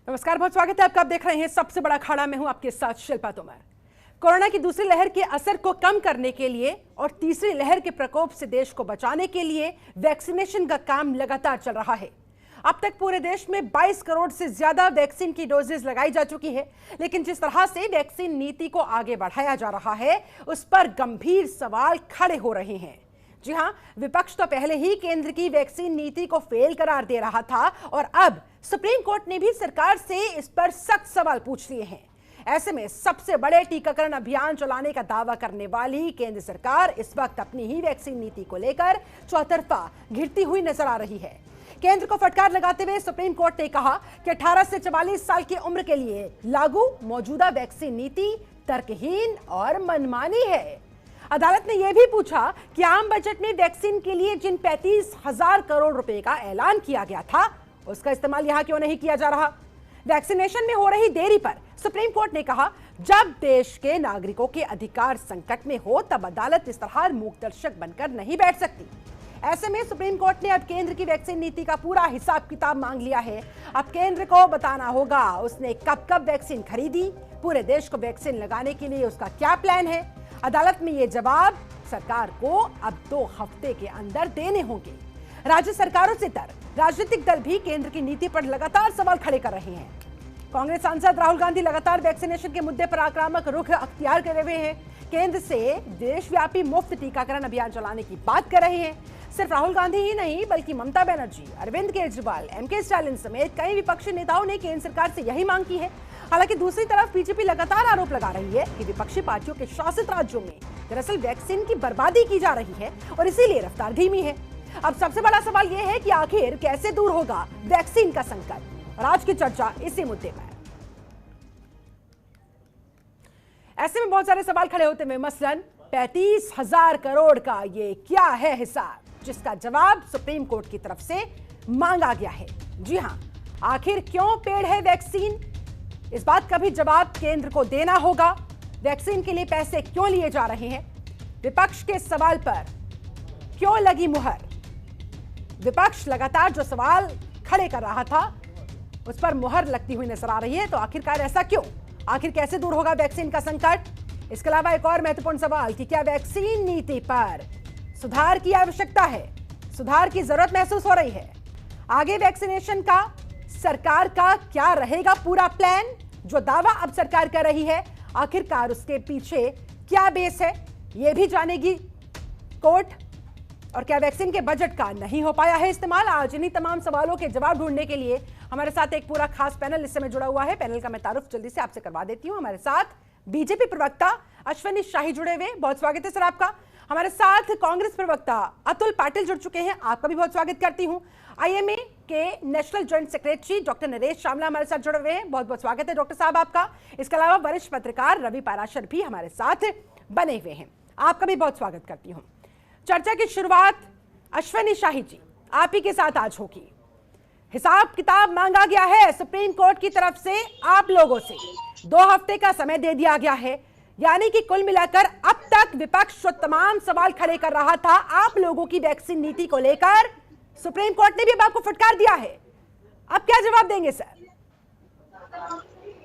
नमस्कार, बहुत स्वागत है आपका। आप देख रहे हैं सबसे बड़ा अखाड़ा। मैं हूं आपके साथ शिल्पा तोमर। कोरोना की दूसरी लहर के असर को कम करने के लिए और तीसरी लहर के प्रकोप से देश को बचाने के लिए वैक्सीनेशन का काम लगातार चल रहा है। अब तक पूरे देश में 22 करोड़ से ज्यादा वैक्सीन की डोजेज लगाई जा चुकी है। लेकिन जिस तरह से वैक्सीन नीति को आगे बढ़ाया जा रहा है, उस पर गंभीर सवाल खड़े हो रहे हैं। जी हां, विपक्ष तो पहले ही केंद्र की वैक्सीन नीति को फेल करार दे रहा था और अब सुप्रीम कोर्ट ने भी सरकार से इस पर सख्त सवाल पूछ लिए हैं। ऐसे में सबसे बड़े टीकाकरण अभियान चलाने का दावा करने वाली केंद्र सरकार इस वक्त अपनी ही वैक्सीन नीति को लेकर चौतरफा घिरती हुई नजर आ रही है। केंद्र को फटकार लगाते हुए सुप्रीम कोर्ट ने कहा कि 18 से 44 साल की उम्र के लिए लागू मौजूदा वैक्सीन नीति तर्कहीन और मनमानी है। अदालत ने यह भी पूछा कि आम बजट में वैक्सीन के लिए जिन 35,000 करोड़ रुपए का ऐलान किया गया था, उसका इस्तेमाल यहां क्यों नहीं किया जा रहा। वैक्सीनेशन में हो रही देरी पर सुप्रीम कोर्ट ने कहा, जब देश के नागरिकों के अधिकार संकट में हो तब अदालत इस तरह मूकदर्शक बनकर नहीं बैठ सकती। ऐसे में सुप्रीम कोर्ट ने अब केंद्र की वैक्सीन नीति का पूरा हिसाब किताब मांग लिया है। अब केंद्र को बताना होगा उसने कब कब वैक्सीन खरीदी, पूरे देश को वैक्सीन लगाने के लिए उसका क्या प्लान है। अदालत में ये जवाब सरकार को अब 2 हफ्ते के अंदर देने होंगे। राज्य सरकारों से राजनीतिक दल भी केंद्र की नीति पर लगातार सवाल खड़े कर रहे हैं। कांग्रेस सांसद राहुल गांधी लगातार वैक्सीनेशन के मुद्दे पर आक्रामक रुख अख्तियार कर रहे हैं। केंद्र से देशव्यापी मुफ्त टीकाकरण अभियान चलाने की बात कर रहे हैं। सिर्फ राहुल गांधी ही नहीं, बल्कि ममता बनर्जी, अरविंद केजरीवाल, एमके स्टालिन समेत कई विपक्षी नेताओं ने केंद्र सरकार से यही मांग की है। हालांकि दूसरी तरफ बीजेपी लगातार आरोप लगा रही है कि विपक्षी पार्टियों के शासित राज्यों में दरअसल वैक्सीन की बर्बादी की जा रही है और इसीलिए रफ्तार धीमी है। अब सबसे बड़ा सवाल यह है कि आखिर कैसे दूर होगा वैक्सीन का संकट, और आज की चर्चा इसी मुद्दे पर। ऐसे में बहुत सारे सवाल खड़े होते हैं, मसलन 35,000 करोड़ का ये क्या है हिसाब, जिसका जवाब सुप्रीम कोर्ट की तरफ से मांगा गया है। जी हां, आखिर क्यों पेड़ है वैक्सीन, इस बात का भी जवाब केंद्र को देना होगा। वैक्सीन के लिए पैसे क्यों लिए जा रहे हैं, विपक्ष के सवाल पर क्यों लगी मुहर। विपक्ष लगातार जो सवाल खड़े कर रहा था उस पर मुहर लगती हुई नजर आ रही है। तो आखिरकार ऐसा क्यों, आखिर कैसे दूर होगा वैक्सीन का संकट। इसके अलावा एक और महत्वपूर्ण सवाल कि क्या वैक्सीन नीति पर सुधार की आवश्यकता है, सुधार की जरूरत महसूस हो रही है। आगे वैक्सीनेशन का सरकार का क्या रहेगा पूरा प्लान, जो दावा अब सरकार कर रही है, आखिरकार उसके पीछे क्या बेस है, यह भी जानेगी कोर्ट। और क्या वैक्सीन के बजट का नहीं हो पाया है इस्तेमाल। आज इन्हीं तमाम सवालों के जवाब ढूंढने के लिए हमारे साथ एक पूरा खास पैनल इस समय जुड़ा हुआ है। पैनल का मैं तारुफ जल्दी से आपसे करवा देती हूं। हमारे साथ बीजेपी प्रवक्ता अश्विनी शाही जुड़े हुए, बहुत स्वागत है सर आपका। हमारे साथ कांग्रेस प्रवक्ता अतुल पाटिल जुड़ चुके हैं, आपका भी बहुत स्वागत करती हूं। आईएमए के national joint secretary doctor Naresh Shyamala हमारे साथ जुड़े हुए हैं, बहुत बहुत स्वागत है डॉक्टर साहब आपका। इसके अलावा वरिष्ठ पत्रकार रवि पाराशर भी हमारे साथ बने हुए हैं, आपका भी बहुत स्वागत करती हूं। चर्चा की शुरुआत अश्विनी शाही जी आप ही के साथ आज होगी। हिसाब किताब मांगा गया है सुप्रीम कोर्ट की तरफ से, आप लोगों से 2 हफ्ते का समय दे दिया गया है, यानी कि कुल मिलाकर अब तक विपक्ष जो तमाम सवाल खड़े कर रहा था आप लोगों की वैक्सीन नीति को लेकर, सुप्रीम कोर्ट ने भी अब आपको फटकार दिया है। अब क्या जवाब देंगे सर?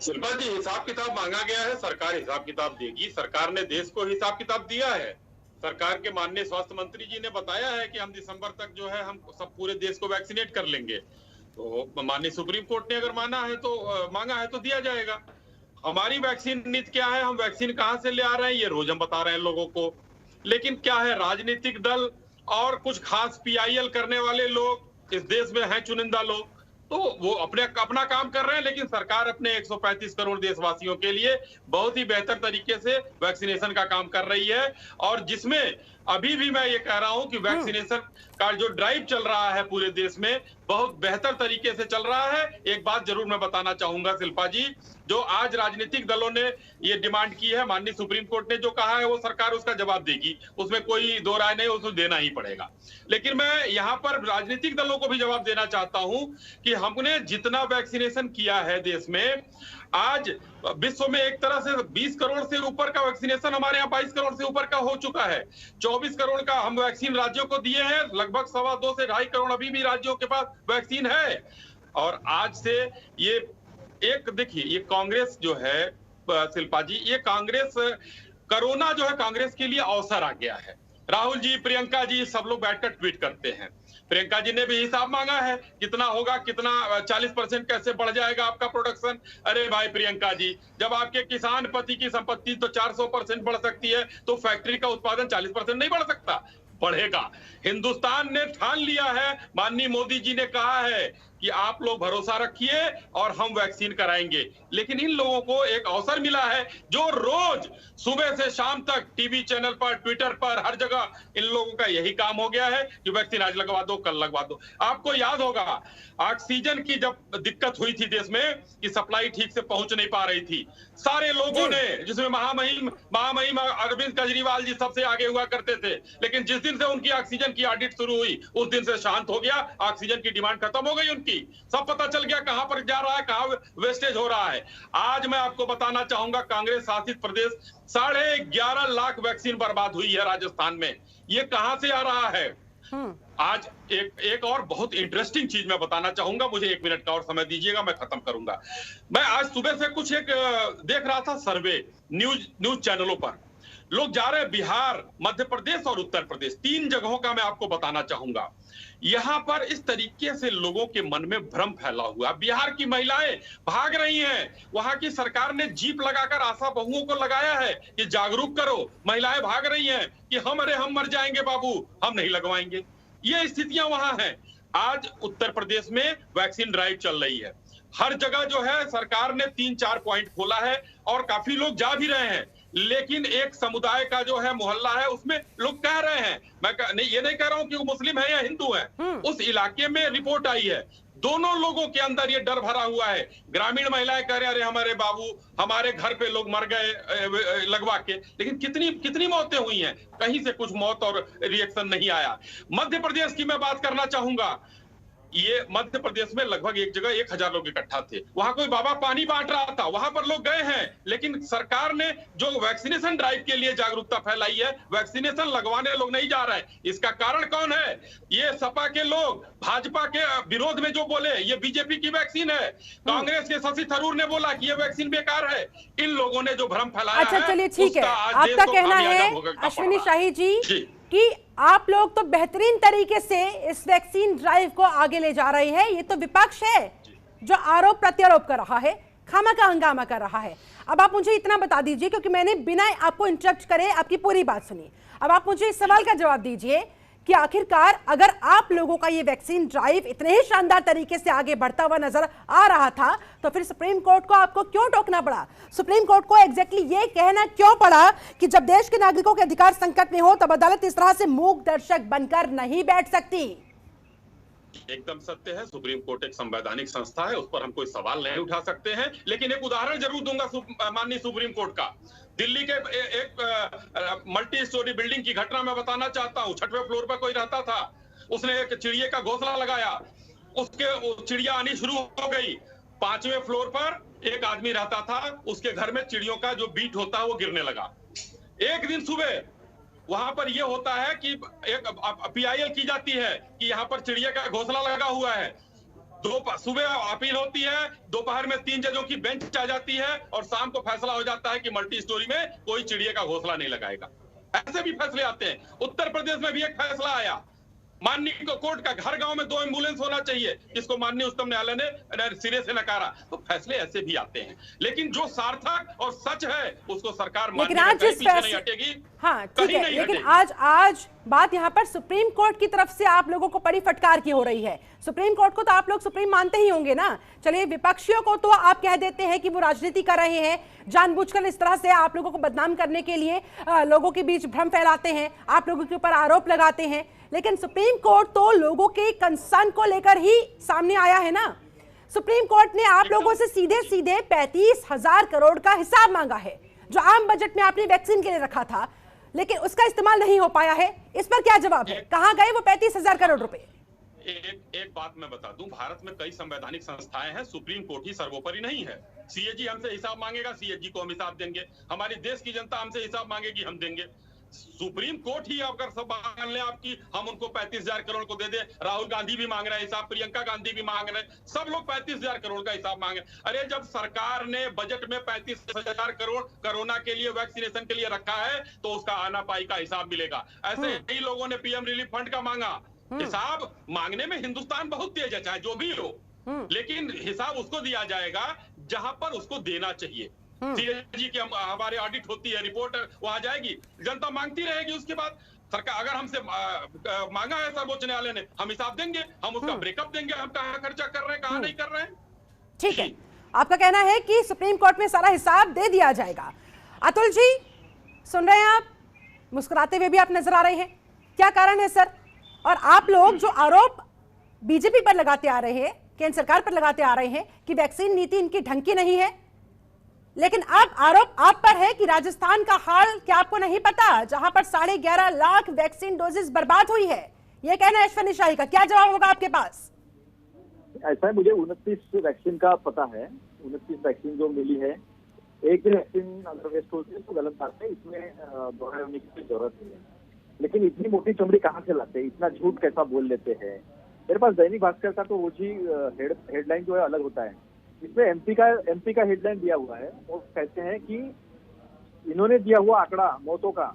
शिल्पा जी, हिसाब किताब मांगा गया है, सरकार हिसाब किताब देगी। सरकार ने देश को हिसाब किताब दिया है। सरकार के माननीय स्वास्थ्य मंत्री जी ने बताया है कि हम दिसंबर तक जो है हम सब पूरे देश को वैक्सीनेट कर लेंगे। तो माननीय सुप्रीम कोर्ट ने अगर मांगा है तो दिया जाएगा। हमारी वैक्सीन नीति क्या है, हम वैक्सीन कहां से ले आ रहे हैं, ये रोज हम बता रहे हैं लोगों को। लेकिन क्या है, राजनीतिक दल और कुछ खास पीआईएल करने वाले लोग इस देश में हैं, चुनिंदा लोग, तो वो अपना काम कर रहे हैं। लेकिन सरकार अपने 135 करोड़ देशवासियों के लिए बहुत ही बेहतर तरीके से वैक्सीनेशन का काम कर रही है। और जिसमें अभी भी मैं ये कह रहा हूं कि वैक्सीनेशन का जो ड्राइव चल रहा है पूरे देश में बहुत बेहतर तरीके से चल रहा है। एक बात जरूर मैं बताना चाहूंगा शिल्पा जी, जो आज राजनीतिक दलों ने ये डिमांड की है, माननीय सुप्रीम कोर्ट ने जो कहा है वो सरकार उसका जवाब देगी, उसमें कोई दो राय नहीं, उसको देना ही पड़ेगा। लेकिन मैं यहाँ पर राजनीतिक दलों को भी जवाब देना चाहता हूं कि हमने जितना वैक्सीनेशन किया है देश में, आज विश्व में एक तरह से 20 करोड़ से ऊपर का वैक्सीनेशन हमारे यहाँ 22 करोड़ से ऊपर का हो चुका है। 24 करोड़ का हम वैक्सीन राज्यों को दिए हैं, लगभग 2.25 से 2.5 करोड़ अभी भी राज्यों के पास वैक्सीन है। और आज से ये एक देखिए, ये कांग्रेस जो है शिल्पा जी, ये कांग्रेस, कोरोना जो है कांग्रेस के लिए अवसर आ गया है। राहुल जी, प्रियंका जी, सब लोग बैठकर ट्वीट करते हैं। प्रियंका जी ने भी हिसाब मांगा है, कितना होगा, कितना 40% कैसे बढ़ जाएगा आपका प्रोडक्शन। अरे भाई प्रियंका जी, जब आपके किसान पति की संपत्ति तो 400% बढ़ सकती है, तो फैक्ट्री का उत्पादन 40% नहीं बढ़ सकता? बढ़ेगा। हिंदुस्तान ने ठान लिया है, माननीय मोदी जी ने कहा है कि आप लोग भरोसा रखिए और हम वैक्सीन कराएंगे। लेकिन इन लोगों को एक अवसर मिला है, जो रोज सुबह से शाम तक टीवी चैनल पर, ट्विटर पर, हर जगह इन लोगों का यही काम हो गया है कि वैक्सीन आज लगवा दो, कल लगवा दो। आपको याद होगा ऑक्सीजन की जब दिक्कत हुई थी देश में, कि सप्लाई ठीक से पहुंच नहीं पा रही थी, सारे लोगों ने, जिसमें महामहिम अरविंद केजरीवाल जी सबसे आगे हुआ करते थे, लेकिन जिस दिन से उनकी ऑक्सीजन की ऑडिट शुरू हुई, उस दिन से शांत हो गया, ऑक्सीजन की डिमांड खत्म हो गई उनकी। सब पता चल गया कहां पर जा रहा है, कहां वेस्टेज हो रहा है। आज मैं आपको बताना चाहूंगा, कांग्रेस शासित प्रदेश 11.5 लाख वैक्सीन बर्बाद हुई है राजस्थान में। ये कहां से आ रहा है? आज एक और बहुत इंटरेस्टिंग चीज मैं बताना चाहूंगा, मुझे 1 मिनट का और समय दीजिएगा, मैं खत्म करूंगा। मैं आज सुबह से कुछ एक देख रहा था सर्वे न्यूज चैनलों पर, लोग जा रहे हैं बिहार, मध्य प्रदेश और उत्तर प्रदेश, 3 जगहों का मैं आपको बताना चाहूंगा। यहां पर इस तरीके से लोगों के मन में भ्रम फैला हुआ। बिहार की महिलाएं भाग रही हैं, वहां की सरकार ने जीप लगाकर आशा बहुओं को लगाया है कि जागरूक करो। महिलाएं भाग रही हैं कि हम मर जाएंगे बाबू, हम नहीं लगवाएंगे। ये स्थितियां वहां हैं। आज उत्तर प्रदेश में वैक्सीन ड्राइव चल रही है, हर जगह जो है सरकार ने 3-4 पॉइंट खोला है और काफी लोग जा भी रहे हैं। लेकिन एक समुदाय का जो है मोहल्ला है, उसमें लोग कह रहे हैं, मैं ये नहीं कह रहा हूं कि वो मुस्लिम है या हिंदू है, उस इलाके में रिपोर्ट आई है, दोनों लोगों के अंदर ये डर भरा हुआ है। ग्रामीण महिलाएं कह रहे हैं, अरे हमारे बाबू, हमारे घर पे लोग मर गए लगवा के। लेकिन कितनी मौतें हुई हैं? कहीं से कुछ मौत और रिएक्शन नहीं आया। मध्य प्रदेश की मैं बात करना चाहूंगा। ये मध्य प्रदेश में लगभग एक जगह 1000 लोग इकट्ठा थे, वहां कोई बाबा पानी बांट रहा था, वहां पर लोग गए हैं। लेकिन सरकार ने जो वैक्सीनेशन ड्राइव के लिए जागरूकता फैलाई है, वैक्सीनेशन लगवाने लोग नहीं जा रहे हैं। इसका कारण कौन है? ये सपा के लोग, भाजपा के विरोध में जो बोले ये बीजेपी की वैक्सीन है, कांग्रेस के शशि थरूर ने बोला कि ये वैक्सीन बेकार है। इन लोगों ने जो भ्रम फैलाया अच्छा, चलिए ठीक है, आपका कहना है अश्विनी शाही जी कि आप लोग तो बेहतरीन तरीके से इस वैक्सीन ड्राइव को आगे ले जा रहे हैं, ये तो विपक्ष है जो आरोप प्रत्यारोप कर रहा है, खामा का हंगामा कर रहा है। अब आप मुझे इतना बता दीजिए, क्योंकि मैंने बिना आपको इंटरप्ट करे आपकी पूरी बात सुनी, अब आप मुझे इस सवाल का जवाब दीजिए कि आखिरकार अगर आप लोगों का ये वैक्सीन ड्राइव इतने ही शानदार तरीके से आगे बढ़ता हुआ नजर आ रहा था, तो फिर सुप्रीम कोर्ट को आपको क्यों टोकना पड़ा? सुप्रीम कोर्ट को एग्जैक्टली ये कहना क्यों पड़ा कि जब देश के नागरिकों के अधिकार संकट में हो तब अदालत इस तरह से मूक दर्शक बनकर नहीं बैठ सकती? एकदम सत्य है, सुप्रीम कोर्ट एक संवैधानिक संस्था है, उस पर हम कोई सवाल नहीं उठा सकते हैं। लेकिन एक उदाहरण जरूर दूंगा माननीय सुप्रीम कोर्ट का। दिल्ली के एक मल्टी स्टोरी बिल्डिंग की घटना मैं बताना चाहता हूँ। 6वें फ्लोर पर कोई रहता था, उसने एक चिड़िया का घोंसला लगाया, उसके चिड़िया आनी शुरू हो गई। 5वें फ्लोर पर एक आदमी रहता था, उसके घर में चिड़ियों का जो बीट होता है वो गिरने लगा। एक दिन सुबह वहां पर यह होता है कि एक पीआईएल की जाती है कि यहाँ पर चिड़िया का घोंसला लगा हुआ है। सुबह अपील होती है, दोपहर में 3 जजों की बेंच आ जाती है और शाम को फैसला हो जाता है कि मल्टी स्टोरी में कोई चिड़िया का घोंसला नहीं लगाएगा। ऐसे भी फैसले आते हैं। उत्तर प्रदेश में भी एक फैसला आया, माननीय कोर्ट का, हर गांव में 2 एम्बुलेंस होना चाहिए, जिसको माननीय उच्चतम न्यायालय ने सिरे से नकारा। तो फैसले ऐसे भी आते हैं, लेकिन जो सार्थक और सच है उसको सरकार मानने में कहीं पीछे नहीं हटेगी। हाँ ठीक है, लेकिन आज बात यहाँ पर सुप्रीम कोर्ट की तरफ से आप लोगों को बड़ी फटकार की हो रही है। सुप्रीम कोर्ट को तो आप लोग सुप्रीम मानते ही होंगे ना। चलिए, विपक्षियों को तो आप कह देते हैं कि वो राजनीति कर रहे हैं, जानबूझकर इस तरह से आप लोगों को बदनाम करने के लिए लोगों के बीच भ्रम फैलाते हैं, आप लोगों के ऊपर आरोप लगाते हैं। लेकिन सुप्रीम कोर्ट तो लोगों के कंसर्न को लेकर ही सामने आया है ना। सुप्रीम कोर्ट ने आप लोगों से सीधे 35,000 करोड़ का हिसाब मांगा है, जो आम बजट में आपने वैक्सीन के लिए रखा था, लेकिन उसका इस्तेमाल नहीं हो पाया है। इस पर क्या जवाब है? कहां गए वो 35,000 करोड़ रुपए? एक बात मैं बता दूं, भारत में कई संवैधानिक संस्थाएं हैं, सुप्रीम कोर्ट ही सर्वोपरि नहीं है। सीएजी हमसे हिसाब मांगेगा, सीएजी को हम हिसाब देंगे। हमारी देश की जनता हमसे हिसाब मांगेगी, हम देंगे। सुप्रीम कोर्ट ही अगर सब मान ले आपकी, हम उनको 35,000 करोड़ को दे दे, राहुल गांधी भी मांग रहे हैं हिसाब, प्रियंका गांधी भी मांग रहे हैं, सब लोग 35,000 करोड़ का हिसाब मांगे। अरे जब सरकार ने बजट में 35,000 करोड़ कोरोना के लिए, वैक्सीनेशन के लिए रखा है, तो उसका आना पाई का हिसाब मिलेगा। ऐसे कई लोगों ने पीएम रिलीफ फंड का मांगा, हिसाब मांगने में हिंदुस्तान बहुत तेज है, चाहे जो भी हो, लेकिन हिसाब उसको दिया जाएगा जहां पर उसको देना चाहिए। सीएजी की हमारे ऑडिट होती है, रिपोर्ट वहां जाएगी, जनता मांगती रहेगी, उसके बाद सरकार अगर हमसे मांगा है सर्वोच्च न्यायालय ने, हम हिसाब देंगे, हम उसका ब्रेकअप देंगे, हम कहाँ खर्चा कर रहे हैं, कहाँ नहीं कर रहे हैं। ठीक है, आपका कहना है कि सुप्रीम कोर्ट में सारा हिसाब दे दिया जाएगा। अतुल जी सुन रहे हैं आप, मुस्कुराते हुए भी आप नजर आ रहे हैं, क्या कारण है सर? और आप लोग जो आरोप बीजेपी पर लगाते आ रहे हैं, केंद्र सरकार पर लगाते आ रहे हैं कि वैक्सीन नीति इनकी ढंग की नहीं है, लेकिन अब आरोप आप पर है कि राजस्थान का हाल क्या आपको नहीं पता, जहां पर 11.5 लाख वैक्सीन डोजेस बर्बाद हुई है, यह कहना है अश्विनी शाही का, क्या जवाब होगा आपके पास? ऐसा है, मुझे 29 वैक्सीन का पता है, 29 वैक्सीन जो मिली है, एक भी वैक्सीन अगर वेस्ट होती है तो गलत बात है, इसमें दोहराने की जरूरत नहीं है। लेकिन इतनी मोटी चमड़ी कहाँ से लाते हैं, इतना झूठ कैसा बोल लेते हैं? मेरे पास दैनिक भास्कर का तो वो जी हेडलाइन जो है अलग होता है, इसमें एमपी का हेडलाइन दिया हुआ है। वो कहते हैं कि इन्होंने दिया हुआ आंकड़ा मौतों का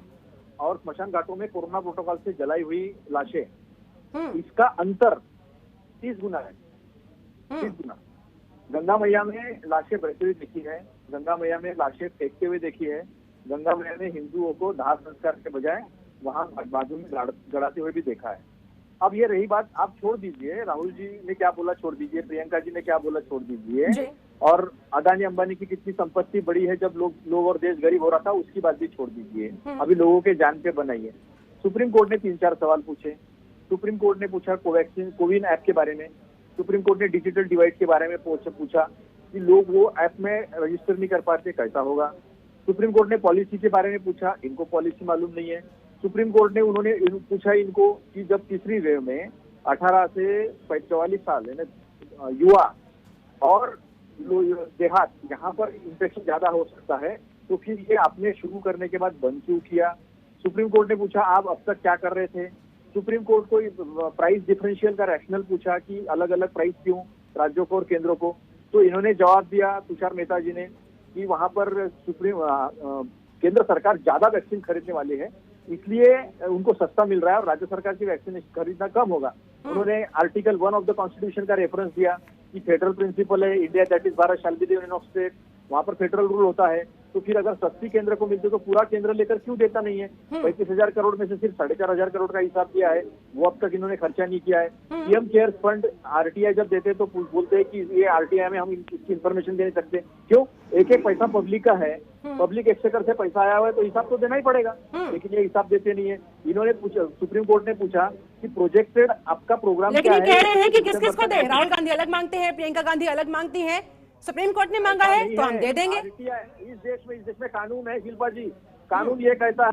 और स्मशान घाटों में कोरोना प्रोटोकॉल से जलाई हुई लाशें, इसका अंतर 30 गुना है, 30 गुना। गंगा मैया में लाशें बहती हुई देखी है, गंगा मैया में लाशें फेंकते हुए देखी है, गंगा मैया ने हिंदुओं को दाह संस्कार के बजाय वहां बाजू में गड़ाते हुए भी देखा है। अब ये रही बात, आप छोड़ दीजिए राहुल जी ने क्या बोला छोड़ दीजिए, प्रियंका जी ने क्या बोला छोड़ दीजिए, और अदानी अंबानी की कितनी संपत्ति बड़ी है जब लोग और देश गरीब हो रहा था, उसकी बात भी छोड़ दीजिए। अभी लोगों के जान पे बनाइए। सुप्रीम कोर्ट ने 3-4 सवाल पूछे। सुप्रीम कोर्ट ने पूछा कोविन ऐप के बारे में, सुप्रीम कोर्ट ने डिजिटल डिवाइड के बारे में पूछा कि लोग वो ऐप में रजिस्टर नहीं कर पाते, कैसा होगा। सुप्रीम कोर्ट ने पॉलिसी के बारे में पूछा, इनको पॉलिसी मालूम नहीं है। सुप्रीम कोर्ट ने पूछा इनको कि जब तीसरी वेव में 18 से 44 साल यानी युवा और देहात यहाँ पर इन्फेक्शन ज्यादा हो सकता है, तो फिर ये आपने शुरू करने के बाद बंद क्यों किया। सुप्रीम कोर्ट ने पूछा आप अब तक क्या कर रहे थे। सुप्रीम कोर्ट को प्राइस डिफरेंशियल का रैशनल पूछा कि अलग अलग प्राइस क्यों राज्यों को और केंद्रों को, तो इन्होंने जवाब दिया तुषार मेहता जी ने कि वहां पर केंद्र सरकार ज्यादा वैक्सीन खरीदने वाली है, इसलिए उनको सस्ता मिल रहा है और राज्य सरकार की वैक्सीन खरीदना कम होगा। उन्होंने आर्टिकल 1 ऑफ द कॉन्स्टिट्यूशन का रेफरेंस दिया कि फेडरल प्रिंसिपल है, India that is Bharat shall be the union of state, वहां पर फेडरल रूल होता है। तो फिर अगर सस्ती केंद्र को मिलती तो पूरा केंद्र लेकर क्यों देता नहीं है? 35,000 करोड़ में से सिर्फ 4,500 करोड़ का हिसाब दिया है, वो अब तक इन्होंने खर्चा नहीं किया है। पीएम केयर्स फंड आरटीआई जब देते तो बोलते हैं कि ये आरटीआई में हम इसकी इन्फॉर्मेशन दे नहीं सकते। क्यों? एक एक पैसा पब्लिक का है, पब्लिक एक्सचेकर से पैसा आया हुआ है तो हिसाब तो देना ही पड़ेगा, लेकिन ये हिसाब देते नहीं है। इन्होंने पूछा, सुप्रीम कोर्ट ने पूछा कि प्रोजेक्टेड आपका प्रोग्राम क्या है, लेकिन कह रहे हैं कि किस किस को दे, राहुल गांधी अलग मांगते हैं, प्रियंका गांधी अलग मांगती हैं, सुप्रीम कोर्ट ने मांगा है तो हम दे देंगे। इस देश में कानून है शिल्पा जी, कानून ये कहता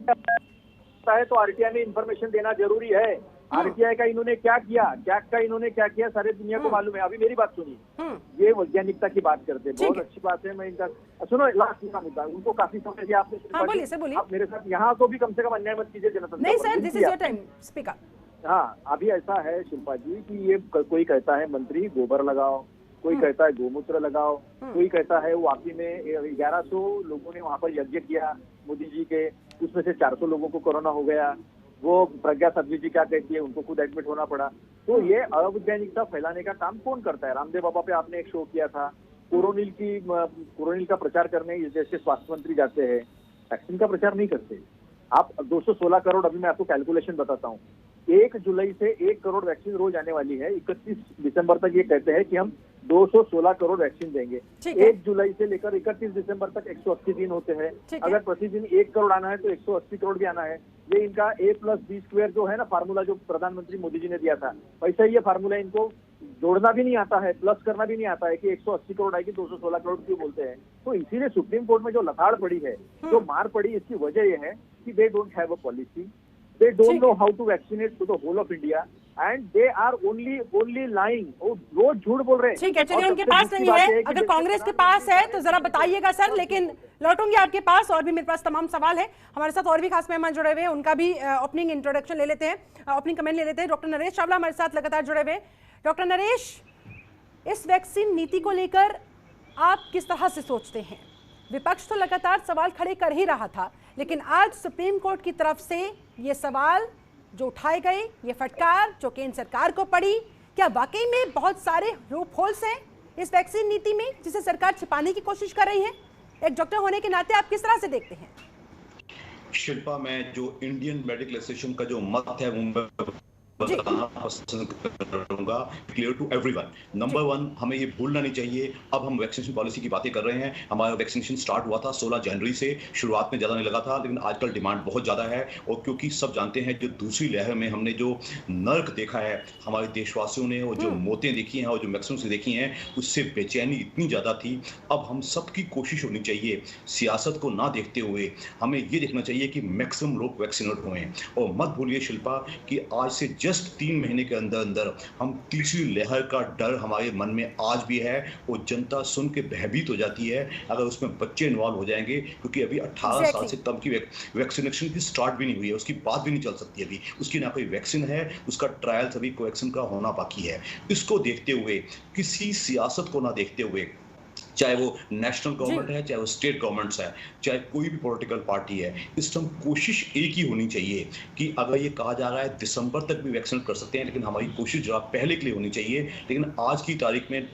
है तो आरटीआई में इंफॉर्मेशन देना जरूरी है। आरटीआई का इन्होंने क्या किया, इन्होंने क्या किया सारे दुनिया को मालूम है। अभी मेरी बात सुनिए, ये वैज्ञानिकता की बात करते हैं, बहुत अच्छी बात है। मैं इनका सुनो, लास्ट मुद्दा, उनको काफी समय दिया आपने। बोलिए। आप मेरे साथ यहाँ तो भी कम से कम अन्याय मत कीजिए जनता। नहीं sir, this is your time, speak up. हाँ, अभी ऐसा है शिल्पा जी कि ये कोई कहता है मंत्री गोबर लगाओ, कोई कहता है गोमूत्र लगाओ, कोई कहता है वापी में 1100 लोगों ने वहां पर यज्ञ किया मोदी जी के, उसमें से 400 लोगों को कोरोना हो गया। वो प्रज्ञा साध्वी जी क्या कहती है, उनको खुद एडमिट होना पड़ा। तो ये अवैज्ञानिकता फैलाने का काम कौन करता है? रामदेव बाबा पे आपने एक शो किया था, कोरोनिल का प्रचार करने इस देश के स्वास्थ्य मंत्री जाते हैं, वैक्सीन का प्रचार नहीं करते। आप 216 करोड़, अभी मैं आपको कैलकुलेशन बताता हूँ, 1 जुलाई से 1 करोड़ वैक्सीन रोज आने वाली है। 31 दिसंबर तक ये कहते हैं कि हम 216 करोड़ वैक्सीन देंगे। 1 जुलाई से लेकर 31 दिसंबर तक 180 दिन होते हैं। अगर प्रतिदिन 1 करोड़ आना है तो 180 करोड़ भी आना है। ये इनका A+B² जो है ना फार्मूला, जो प्रधानमंत्री मोदी जी ने दिया था, वैसा ही ये फार्मूला इनको जोड़ना भी नहीं आता है, प्लस करना भी नहीं आता है कि 180 करोड़ आएगी 216 करोड़ क्यों बोलते हैं। तो इसीलिए सुप्रीम कोर्ट में जो लताड़ पड़ी है, जो मार पड़ी, इसकी वजह यह है कि they don't have a policy, they don't know how to vaccinate to the whole of India, and they are only lying, वो रोज झूठ बोल रहे हैं। ठीक है, चलिए उनके पास नहीं है, अगर कांग्रेस के पास है तो जरा बताइएगा सर, लेकिन लौटूंगी आपके पास। और भी मेरे पास तमाम सवाल है, हमारे साथ और भी खास मेहमान जुड़े हुए हैं, उनका भी ओपनिंग इंट्रोडक्शन ले लेते हैं, ओपनिंग कमेंट ले लेते हैं। डॉक्टर नरेश चावला हमारे साथ लगातार जुड़े हुए हैं। डॉक्टर नरेश, इस वैक्सीन नीति को लेकर आप किस तरह से सोचते हैं? विपक्ष तो लगातार सवाल खड़े कर ही रहा था, लेकिन आज सुप्रीम कोर्ट की तरफ से ये सवाल जो उठाए गए, ये फटकार जो केंद्र सरकार को पड़ी, क्या वाकई में बहुत सारे लूप होल्स हैं इस वैक्सीन नीति में जिसे सरकार छिपाने की कोशिश कर रही है? एक डॉक्टर होने के नाते आप किस तरह से देखते हैं? शिल्पा, मैं जो इंडियन मेडिकल एसोसिएशन का जो मत है वो बताना पसंद करूंगा, क्लियर टू एवरीवन। नंबर 1, हमें ये भूलना नहीं चाहिए, अब हम वैक्सीनेशन पॉलिसी की बातें कर रहे हैं। हमारा वैक्सीनेशन स्टार्ट हुआ था 16 जनवरी से, शुरुआत में ज़्यादा नहीं लगा था, लेकिन आजकल डिमांड बहुत ज़्यादा है। और क्योंकि सब जानते हैं जो दूसरी लहर में हमने जो नर्क देखा है हमारे देशवासियों ने, और जो मौतें देखी हैं और जो मैक्सिमम से देखी हैं, उससे बेचैनी इतनी ज़्यादा थी। अब हम सबकी कोशिश होनी चाहिए, सियासत को ना देखते हुए हमें ये देखना चाहिए कि मैक्सिमम लोग वैक्सीनेट हुए। और मत भूलिए शिल्पा कि आज से जस्ट 3 महीने के अंदर अंदर हम तीसरी लहर का डर हमारे मन में आज भी है, और जनता सुन के भयभीत हो जाती है अगर उसमें बच्चे इन्वॉल्व हो जाएंगे, क्योंकि अभी 18 साल से कम की वैक्सीनेशन की स्टार्ट भी नहीं हुई है, उसकी बात भी नहीं चल सकती अभी, उसकी ना कोई वैक्सीन है, उसका ट्रायल अभी कोवैक्सीन का होना बाकी है। इसको देखते हुए, किसी सियासत को ना देखते हुए, चाहे वो नेशनल गवर्नमेंट है, चाहे वो स्टेट गवर्नमेंट्स है, चाहे कोई भी पॉलिटिकल पार्टी है, इस टाइम कोशिश एक ही होनी चाहिए कि अगर ये कहा जा रहा है दिसंबर तक भी वैक्सीनेट कर सकते हैं, लेकिन हमारी कोशिश जरा पहले के लिए होनी चाहिए। लेकिन आज की तारीख में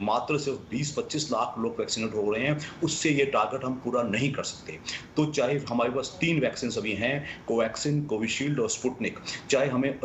मात्र सिर्फ 20-25 लाख लोग वैक्सीनेट हो रहे हैं, उससे ये टारगेट हम पूरा नहीं कर सकते। तो चाहे हमारे पास 3 वैक्सीन अभी हैं, कोवैक्सीन, कोविशील्ड और स्पुतनिक, चाहे हमें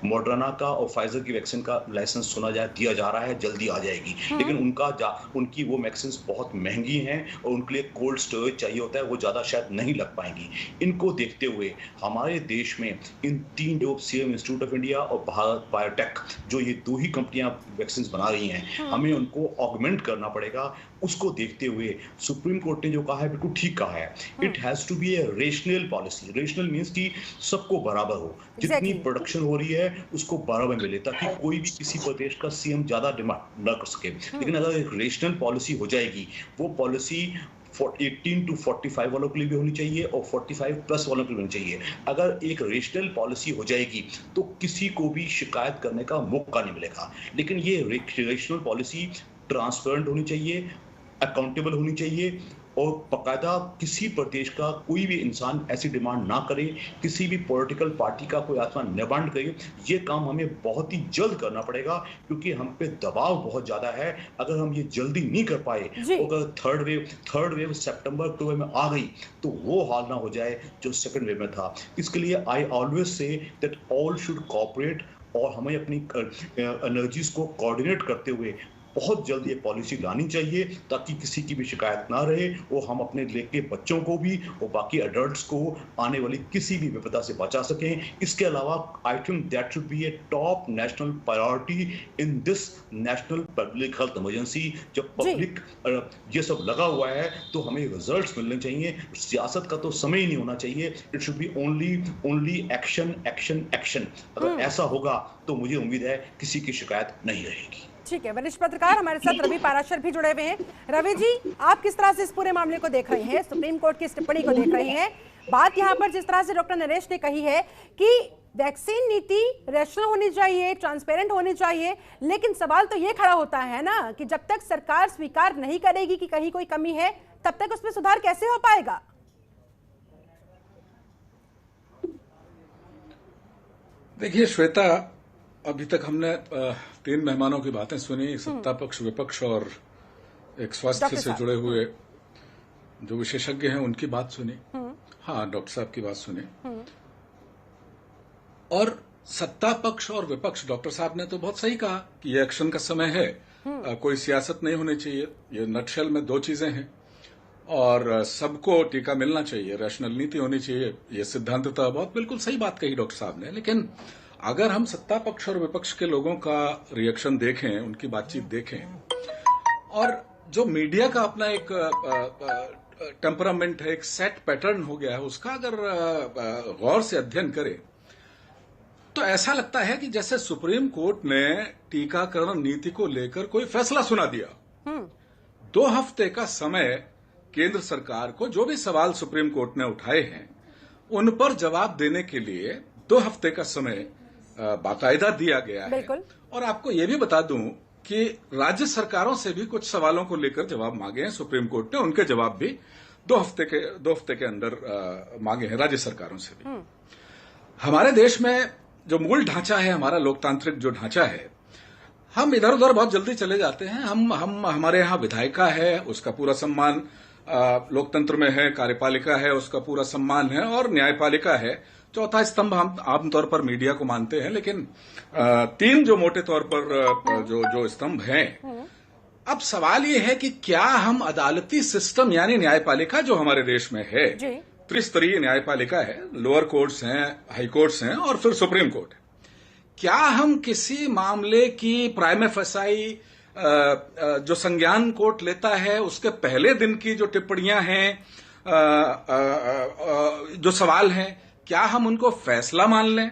मॉडर्ना का और फाइजर की वैक्सीन का लाइसेंस दिया जा रहा है, जल्दी आ जाएगी, लेकिन उनकी वो वैक्सीन बहुत महंगी हैं और उनके लिए कोल्ड स्टोरेज चाहिए होता है, वो ज्यादा शायद नहीं लग पाएंगी। इनको देखते हुए हमारे देश में इन 3 जो सीरम इंस्टीट्यूट ऑफ इंडिया और भारत बायोटेक, जो ये 2 ही कंपनियां वैक्सीन बना रही हैं, हमें उनको ऑगमेंट करना पड़ेगा। उसको देखते हुए सुप्रीम कोर्ट ने जो कहा है बिल्कुल ठीक कहा है, it has to be a rational policy. Rational means कि सबको बराबर हो, जितनी प्रोडक्शन हो रही है उसको बराबर मिले, ताकि कोई भी किसी प्रदेश का सीएम ज्यादा डिमांड न कर सके। लेकिन अगर एक रेशनल पॉलिसी हो जाएगी, वो पॉलिसी 18 to 45 वालों के लिए भी होनी चाहिए और 45+ वालों के लिए होनी चाहिए। अगर एक रेशनल पॉलिसी हो जाएगी तो किसी को भी शिकायत करने का मौका नहीं मिलेगा। लेकिन ये रेशनल पॉलिसी ट्रांसपेरेंट होनी चाहिए, अकाउंटेबल होनी चाहिए, और बाकायदा किसी प्रदेश का कोई भी इंसान ऐसी डिमांड ना करे, किसी भी पॉलिटिकल पार्टी का कोई आत्मा न बांट करे। ये काम हमें बहुत ही जल्द करना पड़ेगा, क्योंकि हम पे दबाव बहुत ज्यादा है। अगर हम ये जल्दी नहीं कर पाए, अगर थर्ड वेव सितंबर अक्टूबर में आ गई, तो वो हाल ना हो जाए जो सेकंड वेव में था। इसके लिए I always say that all should cooperate, और हमें अपनी एनर्जीज को कोऑर्डिनेट करते हुए बहुत जल्दी ये पॉलिसी लानी चाहिए, ताकि किसी की भी शिकायत ना रहे, और हम अपने लेके बच्चों को भी और बाकी एडल्ट्स को आने वाली किसी भी विपदा से बचा सकें। इसके अलावा I think that should be A top national priority in this national public health emergency. जब पब्लिक ये सब लगा हुआ है तो हमें रिजल्ट्स मिलने चाहिए। सियासत का तो समय ही नहीं होना चाहिए। It should be only action action action. अगर ऐसा होगा तो मुझे उम्मीद है किसी की शिकायत नहीं रहेगी। ठीक है, वरिष्ठ पत्रकार हमारे साथ रवि पाराशर भी जुड़े हुए हैं। रवि जी, आप किस तरह से इस पूरे मामले को देख रहे हैं, सुप्रीम कोर्ट की इस टिप्पणी को देख रहे हैं? बात यहाँ पर जिस तरह से डॉक्टर नरेश ने कही है कि वैक्सीन नीति रैशनल होनी चाहिए, ट्रांसपेरेंट होनी चाहिए, लेकिन सवाल तो ये खड़ा होता है ना कि जब तक सरकार स्वीकार नहीं करेगी कि कहीं कोई कमी है, तब तक उसमें सुधार कैसे हो पाएगा? देखिए श्वेता, अभी तक हमने 3 मेहमानों की बातें सुनी, एक सत्ता पक्ष, विपक्ष और एक स्वास्थ्य से जुड़े हुए जो विशेषज्ञ हैं उनकी बात सुनी। हाँ, डॉक्टर साहब की बात सुनी। और सत्ता पक्ष और विपक्ष, डॉक्टर साहब ने तो बहुत सही कहा कि ये एक्शन का समय है, कोई सियासत नहीं होनी चाहिए। ये नटशेल में 2 चीजें हैं, और सबको टीका मिलना चाहिए, रैशनल नीति होनी चाहिए। ये सिद्धांततः बहुत बिल्कुल सही बात कही डॉक्टर साहब ने। लेकिन अगर हम सत्ता पक्ष और विपक्ष के लोगों का रिएक्शन देखें, उनकी बातचीत देखें, और जो मीडिया का अपना एक टेम्परामेंट है, एक सेट पैटर्न हो गया है, उसका अगर गौर से अध्ययन करें तो ऐसा लगता है कि जैसे सुप्रीम कोर्ट ने टीकाकरण नीति को लेकर कोई फैसला सुना दिया। 2 हफ्ते का समय केंद्र सरकार को जो भी सवाल सुप्रीम कोर्ट ने उठाए हैं उन पर जवाब देने के लिए 2 हफ्ते का समय बाकायदा दिया गया है। और आपको यह भी बता दूं कि राज्य सरकारों से भी कुछ सवालों को लेकर जवाब मांगे हैं सुप्रीम कोर्ट ने, उनके जवाब भी 2 हफ्ते के अंदर मांगे हैं राज्य सरकारों से भी। हमारे देश में जो मूल ढांचा है, हमारा लोकतांत्रिक जो ढांचा है, हम इधर उधर बहुत जल्दी चले जाते हैं। हम हमारे यहाँ विधायिका है, उसका पूरा सम्मान लोकतंत्र में है, कार्यपालिका है, उसका पूरा सम्मान है, और न्यायपालिका है। चौथा स्तंभ हम आमतौर पर मीडिया को मानते हैं, लेकिन 3 जो मोटे तौर पर जो स्तंभ हैं। अब सवाल ये है कि क्या हम अदालती सिस्टम यानी न्यायपालिका जो हमारे देश में है, त्रिस्तरीय न्यायपालिका है, लोअर कोर्ट्स हैं, हाई कोर्ट्स हैं और फिर सुप्रीम कोर्ट है, क्या हम किसी मामले की प्राइमा फेसाई जो संज्ञान कोर्ट लेता है उसके पहले दिन की जो टिप्पणियां हैं, जो सवाल हैं, क्या हम उनको फैसला मान लें?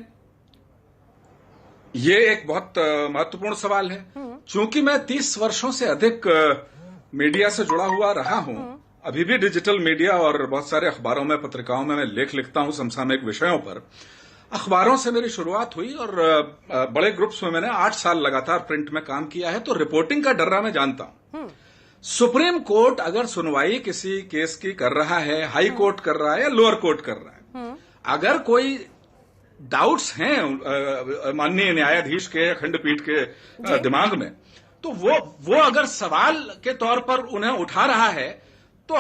ये एक बहुत महत्वपूर्ण सवाल है। चूंकि मैं 30 वर्षों से अधिक मीडिया से जुड़ा हुआ रहा हूं, अभी भी डिजिटल मीडिया और बहुत सारे अखबारों में, पत्रिकाओं में मैं लेख लिखता हूं समसामयिक विषयों पर। अखबारों से मेरी शुरुआत हुई और बड़े ग्रुप्स में मैंने 8 साल लगातार प्रिंट में काम किया है, तो रिपोर्टिंग का डर्रा मैं जानता हूं। सुप्रीम कोर्ट अगर सुनवाई किसी केस की कर रहा है, हाई कोर्ट कर रहा है या लोअर कोर्ट कर रहा है, अगर कोई डाउट्स हैं माननीय न्यायाधीश के या खंडपीठ के दिमाग में, तो वो अगर सवाल के तौर पर उन्हें उठा रहा है, तो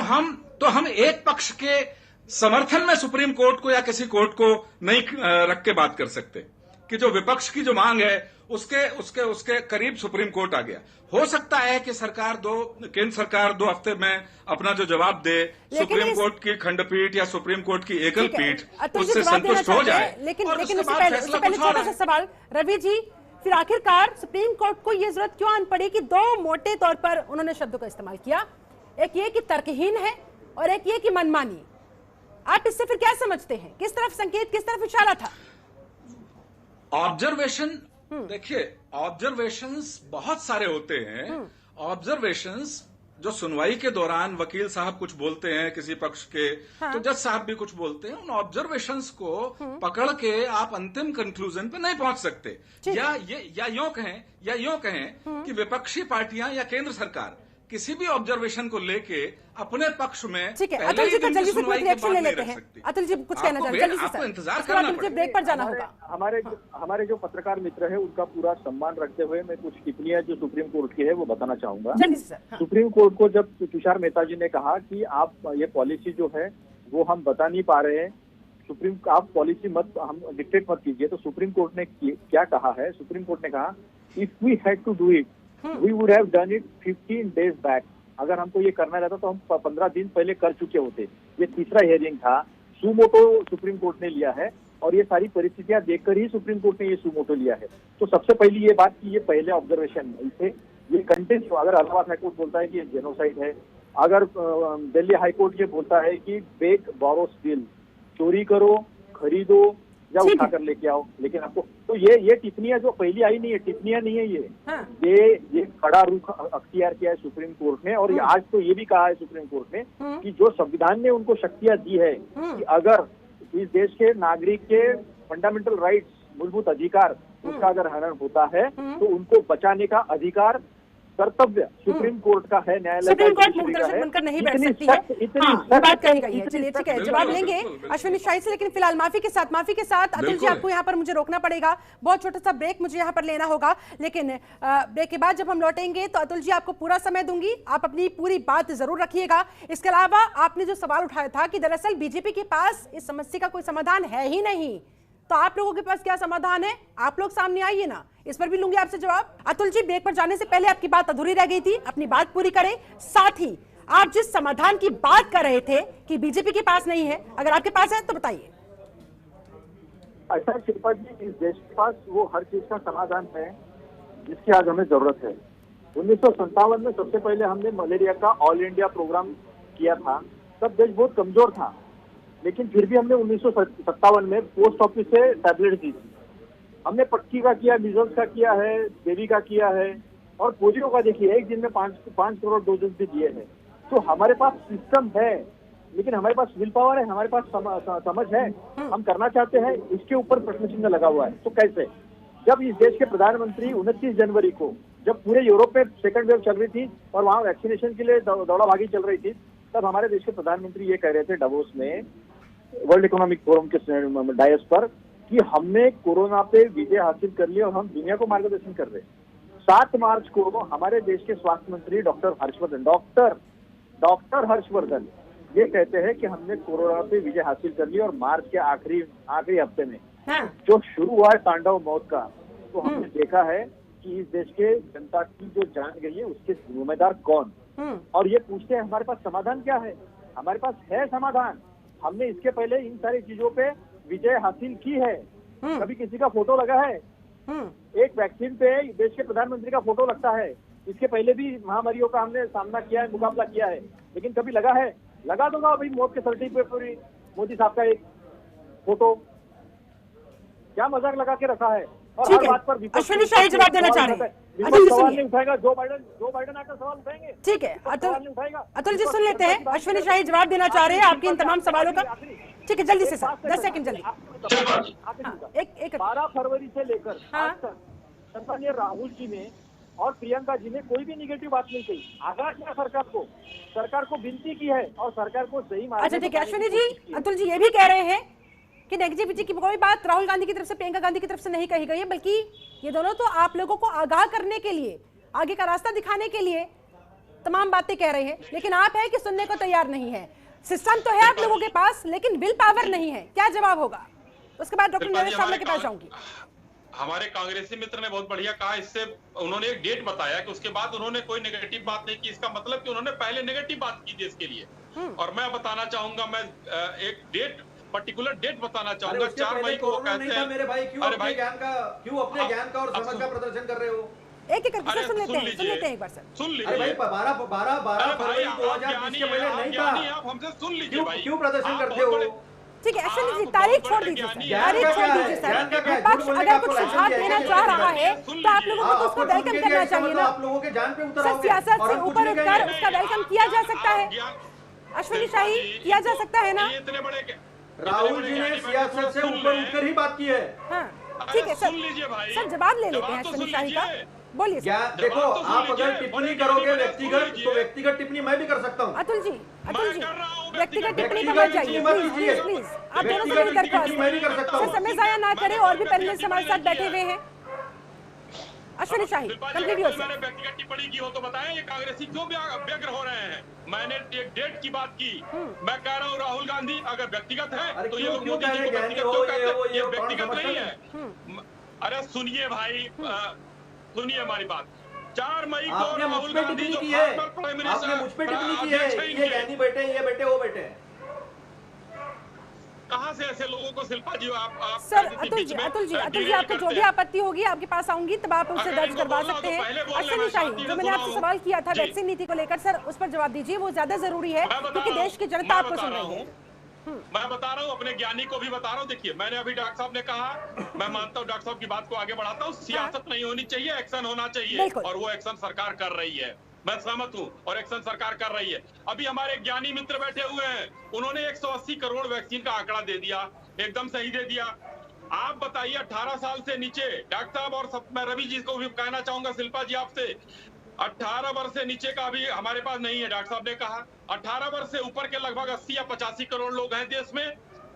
हम एक पक्ष के समर्थन में सुप्रीम कोर्ट को या किसी कोर्ट को नहीं रख के बात कर सकते कि जो विपक्ष की जो मांग है उसके करीब सुप्रीम कोर्ट आ गया। हो सकता है कि केंद्र सरकार 2 हफ्ते में अपना जो जवाब दे, सुप्रीम कोर्ट की खंडपीठ या सुप्रीम कोर्ट की एकल पीठ उससे संतुष्ट हो जाए। लेकिन उससे पहले छोटा सा सवाल रवि जी, फिर आखिरकार सुप्रीम कोर्ट को यह जरूरत क्यों आन पड़ी कि 2 मोटे तौर पर उन्होंने शब्दों का इस्तेमाल किया, एक ये कि तर्कहीन है और एक ये कि मनमानी। आप इससे फिर क्या समझते हैं? किस तरफ संकेत, किस तरफ इशारा था? ऑब्जर्वेशन, देखिए ऑब्जर्वेशंस बहुत सारे होते हैं। ऑब्जर्वेशंस जो सुनवाई के दौरान वकील साहब कुछ बोलते हैं किसी पक्ष के, तो जज साहब भी कुछ बोलते हैं, उन ऑब्जर्वेशंस को पकड़ के आप अंतिम कंक्लूजन पे नहीं पहुंच सकते। या यूं कहें कि विपक्षी पार्टियां या केंद्र सरकार किसी भी ऑब्जर्वेशन को लेके अपने पक्ष में ठीक है। अतुल जी का जल्दी से कोई रिएक्शन ले लेते हैं। अतुल जी कुछ कहना चाहते हैं जल्दी से? आपको इंतजार करना पड़ेगा, ब्रेक पर जाना होगा। हमारे जो पत्रकार मित्र है उनका पूरा सम्मान रखते हुए मैं कुछ टिप्पणियां जो सुप्रीम कोर्ट की है वो बताना चाहूंगा। सुप्रीम कोर्ट को जब तुषार मेहता जी ने कहा कि आप ये पॉलिसी जो है वो हम बता नहीं पा रहे हैं, आप पॉलिसी मत, हम डिक्टेट मत कीजिए, तो सुप्रीम कोर्ट ने क्या कहा है? सुप्रीम कोर्ट ने कहा if we had to do it we would have done it 15 days back। अगर हमको ये करना रहता तो हम 15 दिन पहले कर चुके होते। ये तीसरा हियरिंग था, सुमोटो सुप्रीम कोर्ट ने लिया है और ये सारी परिस्थितियां देखकर ही सुप्रीम कोर्ट ने ये सुमोटो लिया है। तो सबसे पहली ये बात कि ये पहले ऑब्जर्वेशन इसे ये कंटिन्यू, अगर इलाहाबाद हाईकोर्ट बोलता है कि ये जेनोसाइड है, अगर दिल्ली हाईकोर्ट ये बोलता है कि बेक बोरो स्टील, चोरी करो, खरीदो या उठा कर लेके आओ, लेकिन आपको तो ये टिप्पणियां जो पहली आई नहीं है, टिप्पणियां नहीं है ये खड़ा रुख अख्तियार किया है सुप्रीम कोर्ट ने। और आज तो ये भी कहा है सुप्रीम कोर्ट ने कि जो संविधान ने उनको शक्तियां दी है कि अगर इस देश के नागरिक के फंडामेंटल राइट्स, मूलभूत अधिकार, उसका अगर हनन होता है तो उनको बचाने का अधिकार, कर्तव्य सुप्रीम कोर्ट का है, न्यायालय सुप्रीम कोर्ट मुख्तसर बनकर नहीं बैठ सकती है। बात करेंगे, चलिए ठीक है, जवाब लेंगे अश्विनी शाही से, लेकिन फिलहाल माफी के साथ अतुल जी आपको यहाँ पर मुझे रोकना पड़ेगा, बहुत छोटा सा ब्रेक मुझे यहाँ पर लेना होगा, लेकिन ब्रेक के बाद जब हम लौटेंगे तो अतुल जी आपको पूरा समय दूंगी, आप अपनी पूरी बात जरूर रखिएगा। इसके अलावा आपने जो सवाल उठाया था कि दरअसल बीजेपी के पास इस समस्या का कोई समाधान है ही नहीं, तो आप लोगों के पास क्या समाधान है? आप लोग सामने आइए ना, इस पर भी लूंगी आपसे जवाब। अतुल जी, ब्रेक पर जाने से पहले आपकी बात अधूरी रह गई थी, अपनी बात पूरी करें। साथ ही आप जिस समाधान की बात कर रहे थे कि बीजेपी के पास नहीं है, अगर आपके पास है तो बताइए। ऐसा शिल्पा जी, इस देश के पास वो हर चीज का समाधान है जिसकी आज हमें जरूरत है। 1957 में सबसे पहले हमने मलेरिया का ऑल इंडिया प्रोग्राम किया था, तब देश बहुत कमजोर था, लेकिन फिर भी हमने 1957 में पोस्ट ऑफिस से टैबलेट दी थी। हमने पक्की का किया, मिजल्स का किया है, देवी का किया है, और पोलियो का देखिए एक दिन में 5 करोड़ डोजेस भी दिए हैं। तो हमारे पास सिस्टम है, लेकिन हमारे पास विल पावर है, हमारे पास समझ है, हम करना चाहते हैं, इसके ऊपर प्रश्न चिन्ह लगा हुआ है। तो कैसे? जब इस देश के प्रधानमंत्री 29 जनवरी को, जब पूरे यूरोप में सेकंड वेव चल रही थी और वहां वैक्सीनेशन के लिए दौड़ा भागी चल रही थी, तब हमारे देश के प्रधानमंत्री ये कह रहे थे डावोस में, वर्ल्ड इकोनॉमिक फोरम के डायस पर, कि हमने कोरोना पे विजय हासिल कर ली और हम दुनिया को मार्गदर्शन कर रहे हैं। 7 मार्च को हमारे देश के स्वास्थ्य मंत्री डॉक्टर हर्षवर्धन ये कहते हैं कि हमने कोरोना पे विजय हासिल कर ली, और मार्च के आखिरी हफ्ते में जो शुरू हुआ है तांडव मौत का, तो हमने देखा है कि इस देश के जनता की जो जान गई है उसके जिम्मेदार कौन। और ये पूछते हैं हमारे पास समाधान क्या है? हमारे पास है समाधान। हमने इसके पहले इन सारी चीजों पे विजय हासिल की है। कभी किसी का फोटो लगा है? एक वैक्सीन पे देश के प्रधानमंत्री का फोटो लगता है। इसके पहले भी महामारियों का हमने सामना किया है, मुकाबला किया है, लेकिन कभी लगा है? लगा दूंगा अभी मौत के सर्टिफिकेट पर मोदी साहब का एक फोटो। क्या मजाक लगा के रखा है? और हर बात पर अश्विनी शाही जवाब देना चाह रहे हैं। सवाल नहीं उठाएगा। जो बाइडेन आकर सवाल उठाएंगे। ठीक है, अतुल जी सुन लेते हैं। अश्विनी शाही जवाब देना चाह रहे हैं आपके इन तमाम सवालों का। ठीक है, जल्दी से सर, 10 सेकंड जल्दी। 12 फरवरी से लेकर आज तक सन्माननीय राहुल जी ने और प्रियंका जी ने कोई भी निगेटिव बात नहीं कही। आगाह किया सरकार को विनती की है और सरकार को सही मार्ग। अच्छा ठीक है अश्विनी जी, अतुल जी ये भी कह रहे हैं कि नेगेटिविटी की कोई बात राहुल गांधी की तरफ से, प्रियंका गांधी की तरफ से नहीं कही गई है, बल्कि ये दोनों तो आप लोगों को आगाह करने के लिए, आगे का रास्ता दिखाने के लिए तमाम बातें कह रहे हैं, लेकिन आप है कि सुनने को तैयार नहीं है। सिस्टम तो है आप लोगों के पास, लेकिन विल पावर नहीं है। क्या जवाब होगा? उसके बाद डॉक्टर नरेश सामने के पास जाऊंगी। हमारे कांग्रेसी मित्र ने बहुत बढ़िया कहा। इससे उन्होंने एक डेट बताया कि उसके बाद उन्होंने कोई नेगेटिव बात नहीं की। इसका मतलब कि उन्होंने पहले नेगेटिव बात की देश के लिए। और मैं बताना चाहूंगा, मैं एक डेट, पर्टिकुलर डेट बताना चाहूंगा। 4 मई को वो कहते हैं। मेरे भाई, क्यों अपने ज्ञान का और समझ का प्रदर्शन कर रहे हो? एक एक करके सुन लेते हैं एक बार सर। सुन लीजिए भाई, 12 फरवरी 2020 के पहले नहीं था। आप हमसे सुन लीजिए भाई, क्यों प्रदर्शन करते हो? ठीक है अश्विनी जी, तारीख छोड़ दीजिए सर, तारीख छोड़ दीजिए सर। विपक्ष अगर कुछ सुझाव देना चाह रहा है तो आप लोगों को तो उसको वेलकम करना चाहिए ना। आप लोगों के जान पे उतर सर सियासत से ऊपर उठकर उसका वेलकम किया जा सकता है। अश्विनी शाही, किया जा सकता है ना? राहुल जी ने सियासत से ऊपर उठकर ही बात की है। हाँ ठीक है सर, सुन लीजिए भाई, सर जवाब ले लेते हैं अश्विनी शाही का। बोलिए सर। देखो, आप अगर टिप्पणी करोगे व्यक्तिगत, तो व्यक्तिगत टिप्पणी मैं भी कर सकता हूँ। अतुल जी व्यक्तिगत टिप्पणी पर मत जाइए प्लीज प्लीज। आप दोनों से मेरी दरख्वास्त है, समय जाया ना करें। और भी पैनलिस्ट हमारे साथ बैठे हुए हैं। अश्विनी शाही कंप्लीट योर मैंने व्यक्तिगत टिप्पणी की हो तो बताएं, ये कांग्रेसी क्यों व्यग्र हो रहे हैं? मैंने एक डेट की बात की। मैं कह रहा हूँ राहुल गांधी अगर व्यक्तिगत है तो ये लोग मोदी जी को व्यक्तिगत क्यों कहते हैं? ये व्यक्तिगत नहीं है। अरे सुनिए भाई, सुनिए हमारी बात। 4 मई को आपने मुझ पे टिप्पणी की है, आपने मुझ पे टिप्पणी की है, ये ज्ञानी बेटे, ये बेटे, वो बेटे। कहां से ऐसे लोगों को शिल्पा जी आप सर अतुल जी आपको जो भी आपत्ति होगी आपके पास आऊंगी तब आप उनसे दर्ज करवा सकते हैं। अश्विनी शाही, जो मैंने आपसे सवाल किया था वैक्सीन नीति को लेकर, सर उस पर जवाब दीजिए, वो ज्यादा जरूरी है क्योंकि देश की जनता आपको सुन रही है। मैं बता रहा हूँ, अपने ज्ञानी को भी बता रहा हूँ। देखिए, मैंने अभी डॉक्टर साहब ने कहा, मैं मानता हूँ डॉक्टर साहब की बात को आगे बढ़ाता हूँ। सियासत नहीं होनी चाहिए, एक्शन होना चाहिए, और वो एक्शन सरकार कर रही है। मैं सहमत हूँ, और एक्शन सरकार कर रही है। अभी हमारे ज्ञानी मित्र बैठे हुए हैं, उन्होंने 180 करोड़ वैक्सीन का आंकड़ा दे दिया, एकदम सही दे दिया। आप बताइए 18 साल से नीचे, डॉक्टर साहब और मैं रवि जी को भी कहना चाहूंगा, शिल्पा जी आपसे, 18 वर्ष से नीचे का अभी हमारे पास नहीं है। डॉक्टर साहब ने कहा 18 वर्ष से ऊपर के लगभग 80 या 85 करोड़ लोग हैं देश में,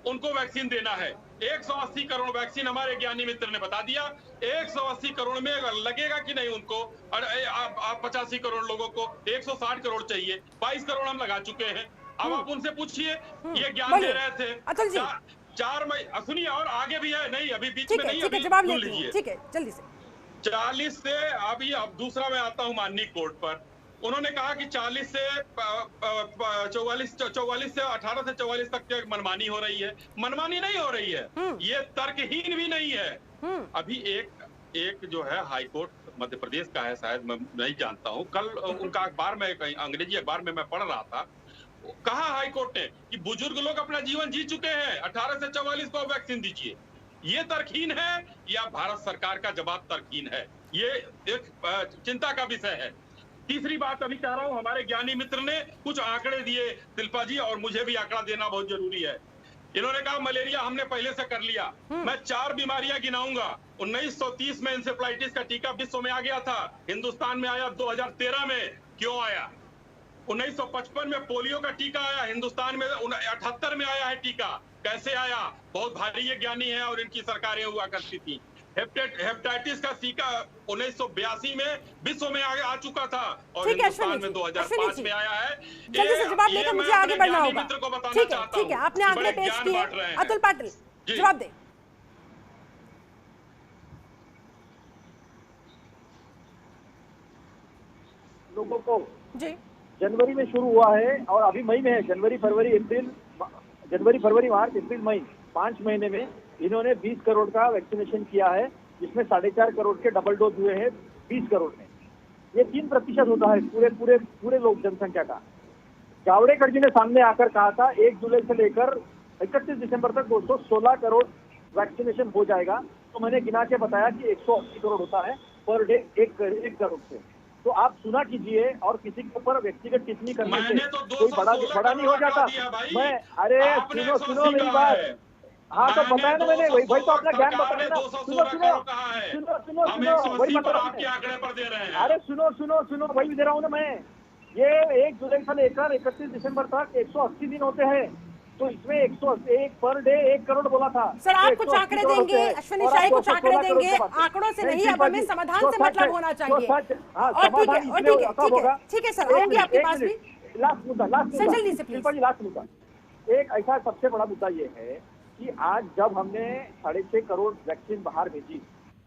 उनको वैक्सीन देना है। 180 करोड़ वैक्सीन हमारे ज्ञानी मित्र ने बता दिया। 180 करोड़ में लगेगा कि नहीं उनको? आप 85 करोड़ लोगों को 160 करोड़ चाहिए, 22 करोड़ हम लगा चुके हैं। अब आप उनसे पूछिए, ये ज्ञान दे रहे थे। 4 मई, सुनिए, और आगे भी है, नहीं अभी बीच में नहीं, अभी जवाब लीजिए। ठीक है, जल्दी से। 40 से अभी, अब दूसरा मैं आता हूँ माननीय कोर्ट पर। उन्होंने कहा कि 44 से 18 से 44 तक की मनमानी हो रही है। मनमानी नहीं हो रही है, ये तर्कहीन भी नहीं है। अभी एक जो है हाई कोर्ट मध्य प्रदेश का है, शायद मैं नहीं जानता हूँ। कल उनका अखबार में, कहीं अंग्रेजी अखबार में मैं पढ़ रहा था, कहा हाई कोर्ट ने कि बुजुर्ग लोग अपना जीवन जी चुके हैं, 18 से 44 को वैक्सीन दीजिए। ये तर्कहीन है या भारत सरकार का जवाब तर्कहीन है? ये एक चिंता का विषय है। तीसरी बात अभी कह रहा हूं, हमारे ज्ञानी मित्र ने कुछ आंकड़े दिए शिल्पा जी, और मुझे भी आंकड़ा देना बहुत जरूरी है। इन्होंने कहा मलेरिया हमने पहले से कर लिया। मैं 4 बीमारियां गिनाऊंगा। 1930 में इंसेफ्लाइटिस का टीका विश्व में आ गया था, हिंदुस्तान में आया 2013 में। क्यों आया? 1955 में पोलियो का टीका आया, हिंदुस्तान में 78 में आया है टीका। कैसे आया? बहुत भारी ये ज्ञानी है और इनकी सरकारें हुआ करती थी। हेपेटाइटिस का टीका 1982 में विश्व में आ चुका था और हिंदुस्तान में 2005 में आया है। जल्दी से जवाब देकर मुझे आगे बढ़ना होगा। ठीक है, आपने आंकड़े पेश किए। अतुल पाटिल जवाब दे। लोगों को जी जनवरी में शुरू हुआ है और अभी मई में है। जनवरी फरवरी मार्च अप्रैल मई 5 महीने में इन्होंने 20 करोड़ का वैक्सीनेशन किया है, जिसमें 4.5 करोड़ के डबल डोज हुए हैं 20 करोड़ में। ये 3% होता है पूरे लोग जनसंख्या का। जावड़ेकर जी ने सामने आकर कहा था 1 जुलाई से लेकर 31 दिसंबर तक 216 करोड़ वैक्सीनेशन हो जाएगा। तो मैंने गिना के बताया कि 180 करोड़ होता है पर डे 1 करोड़ से। तो आप सुना कीजिए और किसी के ऊपर व्यक्तिगत टिप्पणी करने से कोई बड़ा नहीं हो जाता। मैं अरे सुनो मेरी बात। हाँ तो बताया ना मैंने, वही तो अपना ज्ञान बताया ना। सुनो वही बता रहा हूँ। अरे सुनो वही दे रहा हूँ ना मैं। ये 1 जुलाई से लेकर 31 दिसंबर तक 180 दिन होते हैं, तो इसमें 101 पर डे 1 करोड़ बोला था। सर आप कुछ आंकड़े देंगे, अश्विनी शाही कुछ आंकड़े देंगे, आंकड़ों से नहीं, अब हमें समाधान से मतलब होना चाहिए। और ठीक है सर, आऊंगी आपके पास भी। लास्ट मुद्दा जल्दी से प्लीज। लास्ट मुद्दा एक ऐसा सबसे बड़ा मुद्दा ये है कि आज जब हमने 6.5 करोड़ वैक्सीन बाहर भेजी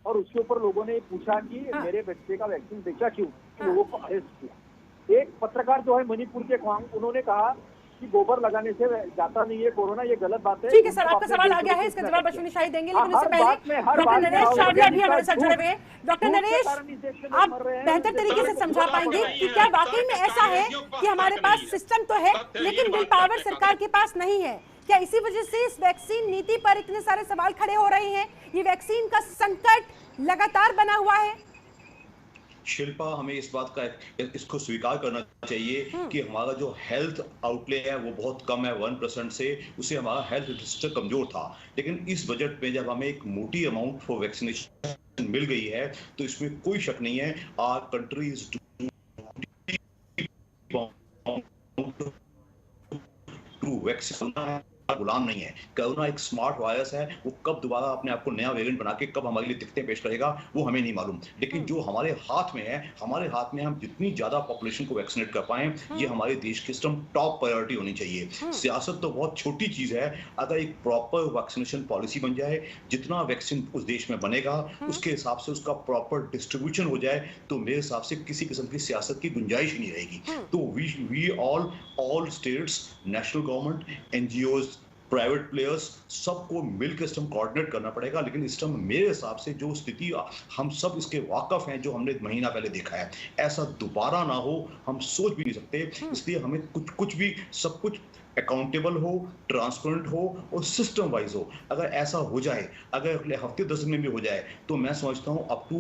और उसके ऊपर लोगों ने पूछा कि मेरे बच्चे का वैक्सीन बेचा क्यों, लोगों को अरेस्ट किया। एक पत्रकार जो है मणिपुर के क्वांग, उन्होंने कहा कि गोबर लगाने से जाता नहीं है कोरोना, ये गलत बात है। ठीक है सर, आपका सवाल आ गया है, इसका जवाब अश्विनी शाही देंगे, लेकिन उससे पहले डॉक्टर नरेश शार्दिया भी हमारे साथ जुड़े हुए हैं। डॉक्टर नरेश, आप बेहतर तरीके से समझा पाएंगे कि क्या वाकई में ऐसा है कि हमारे पास सिस्टम तो है लेकिन विल पावर सरकार के पास नहीं है? क्या इसी वजह से इस वैक्सीन नीति पर इतने सारे सवाल खड़े हो रहे हैं? ये वैक्सीन का संकट लगातार बना हुआ है। शिल्पा, हमें इस बात का इसको स्वीकार करना चाहिए कि हमारा जो हेल्थ आउटले है वो बहुत कम है 1% से, उसे हमारा हेल्थ रजिस्टर कमजोर था। लेकिन इस बजट में जब हमें एक मोटी अमाउंट फॉर वैक्सीनेशन मिल गई है तो इसमें कोई शक नहीं है our country is to vaccine गुलाम नहीं है। कोरोना एक स्मार्ट वायरस है, वो कब दोबारा अपने आप को नया वेरिएंट बना के कब हमारे लिए दिक्कतें पेश करेगा वो हमें नहीं मालूम। लेकिन जो हमारे हाथ में है, हमारे हाथ में हम जितनी ज्यादा पॉपुलेशन को वैक्सीनेट कर पाए, ये हमारे देश की सिस्टम टॉप प्रायोरिटी होनी चाहिए। सियासत तो बहुत छोटी चीज है, अगर एक प्रॉपर वैक्सीनेशन पॉलिसी बन जाए, जितना वैक्सीन उस देश में बनेगा उसके हिसाब से उसका प्रॉपर डिस्ट्रीब्यूशन हो जाए, तो मेरे हिसाब से किसी किस्म की सियासत की गुंजाइश ही नहीं रहेगी। तो we all states, national government, NGOs, private players, सबको मिलकर सिस्टम कोऑर्डिनेट करना पड़ेगा। लेकिन इस सिस्टम मेरे हिसाब से जो स्थिति हम सब इसके वाकफ हैं, जो हमने महीना पहले देखा है, ऐसा दोबारा ना हो हम सोच भी नहीं सकते। इसलिए हमें कुछ भी सब कुछ अकाउंटेबल हो, ट्रांसपेरेंट हो और सिस्टम वाइज हो। अगर ऐसा हो जाए, अगर अगले हफ्ते 10 दिन में भी हो जाए, तो मैं समझता हूं up to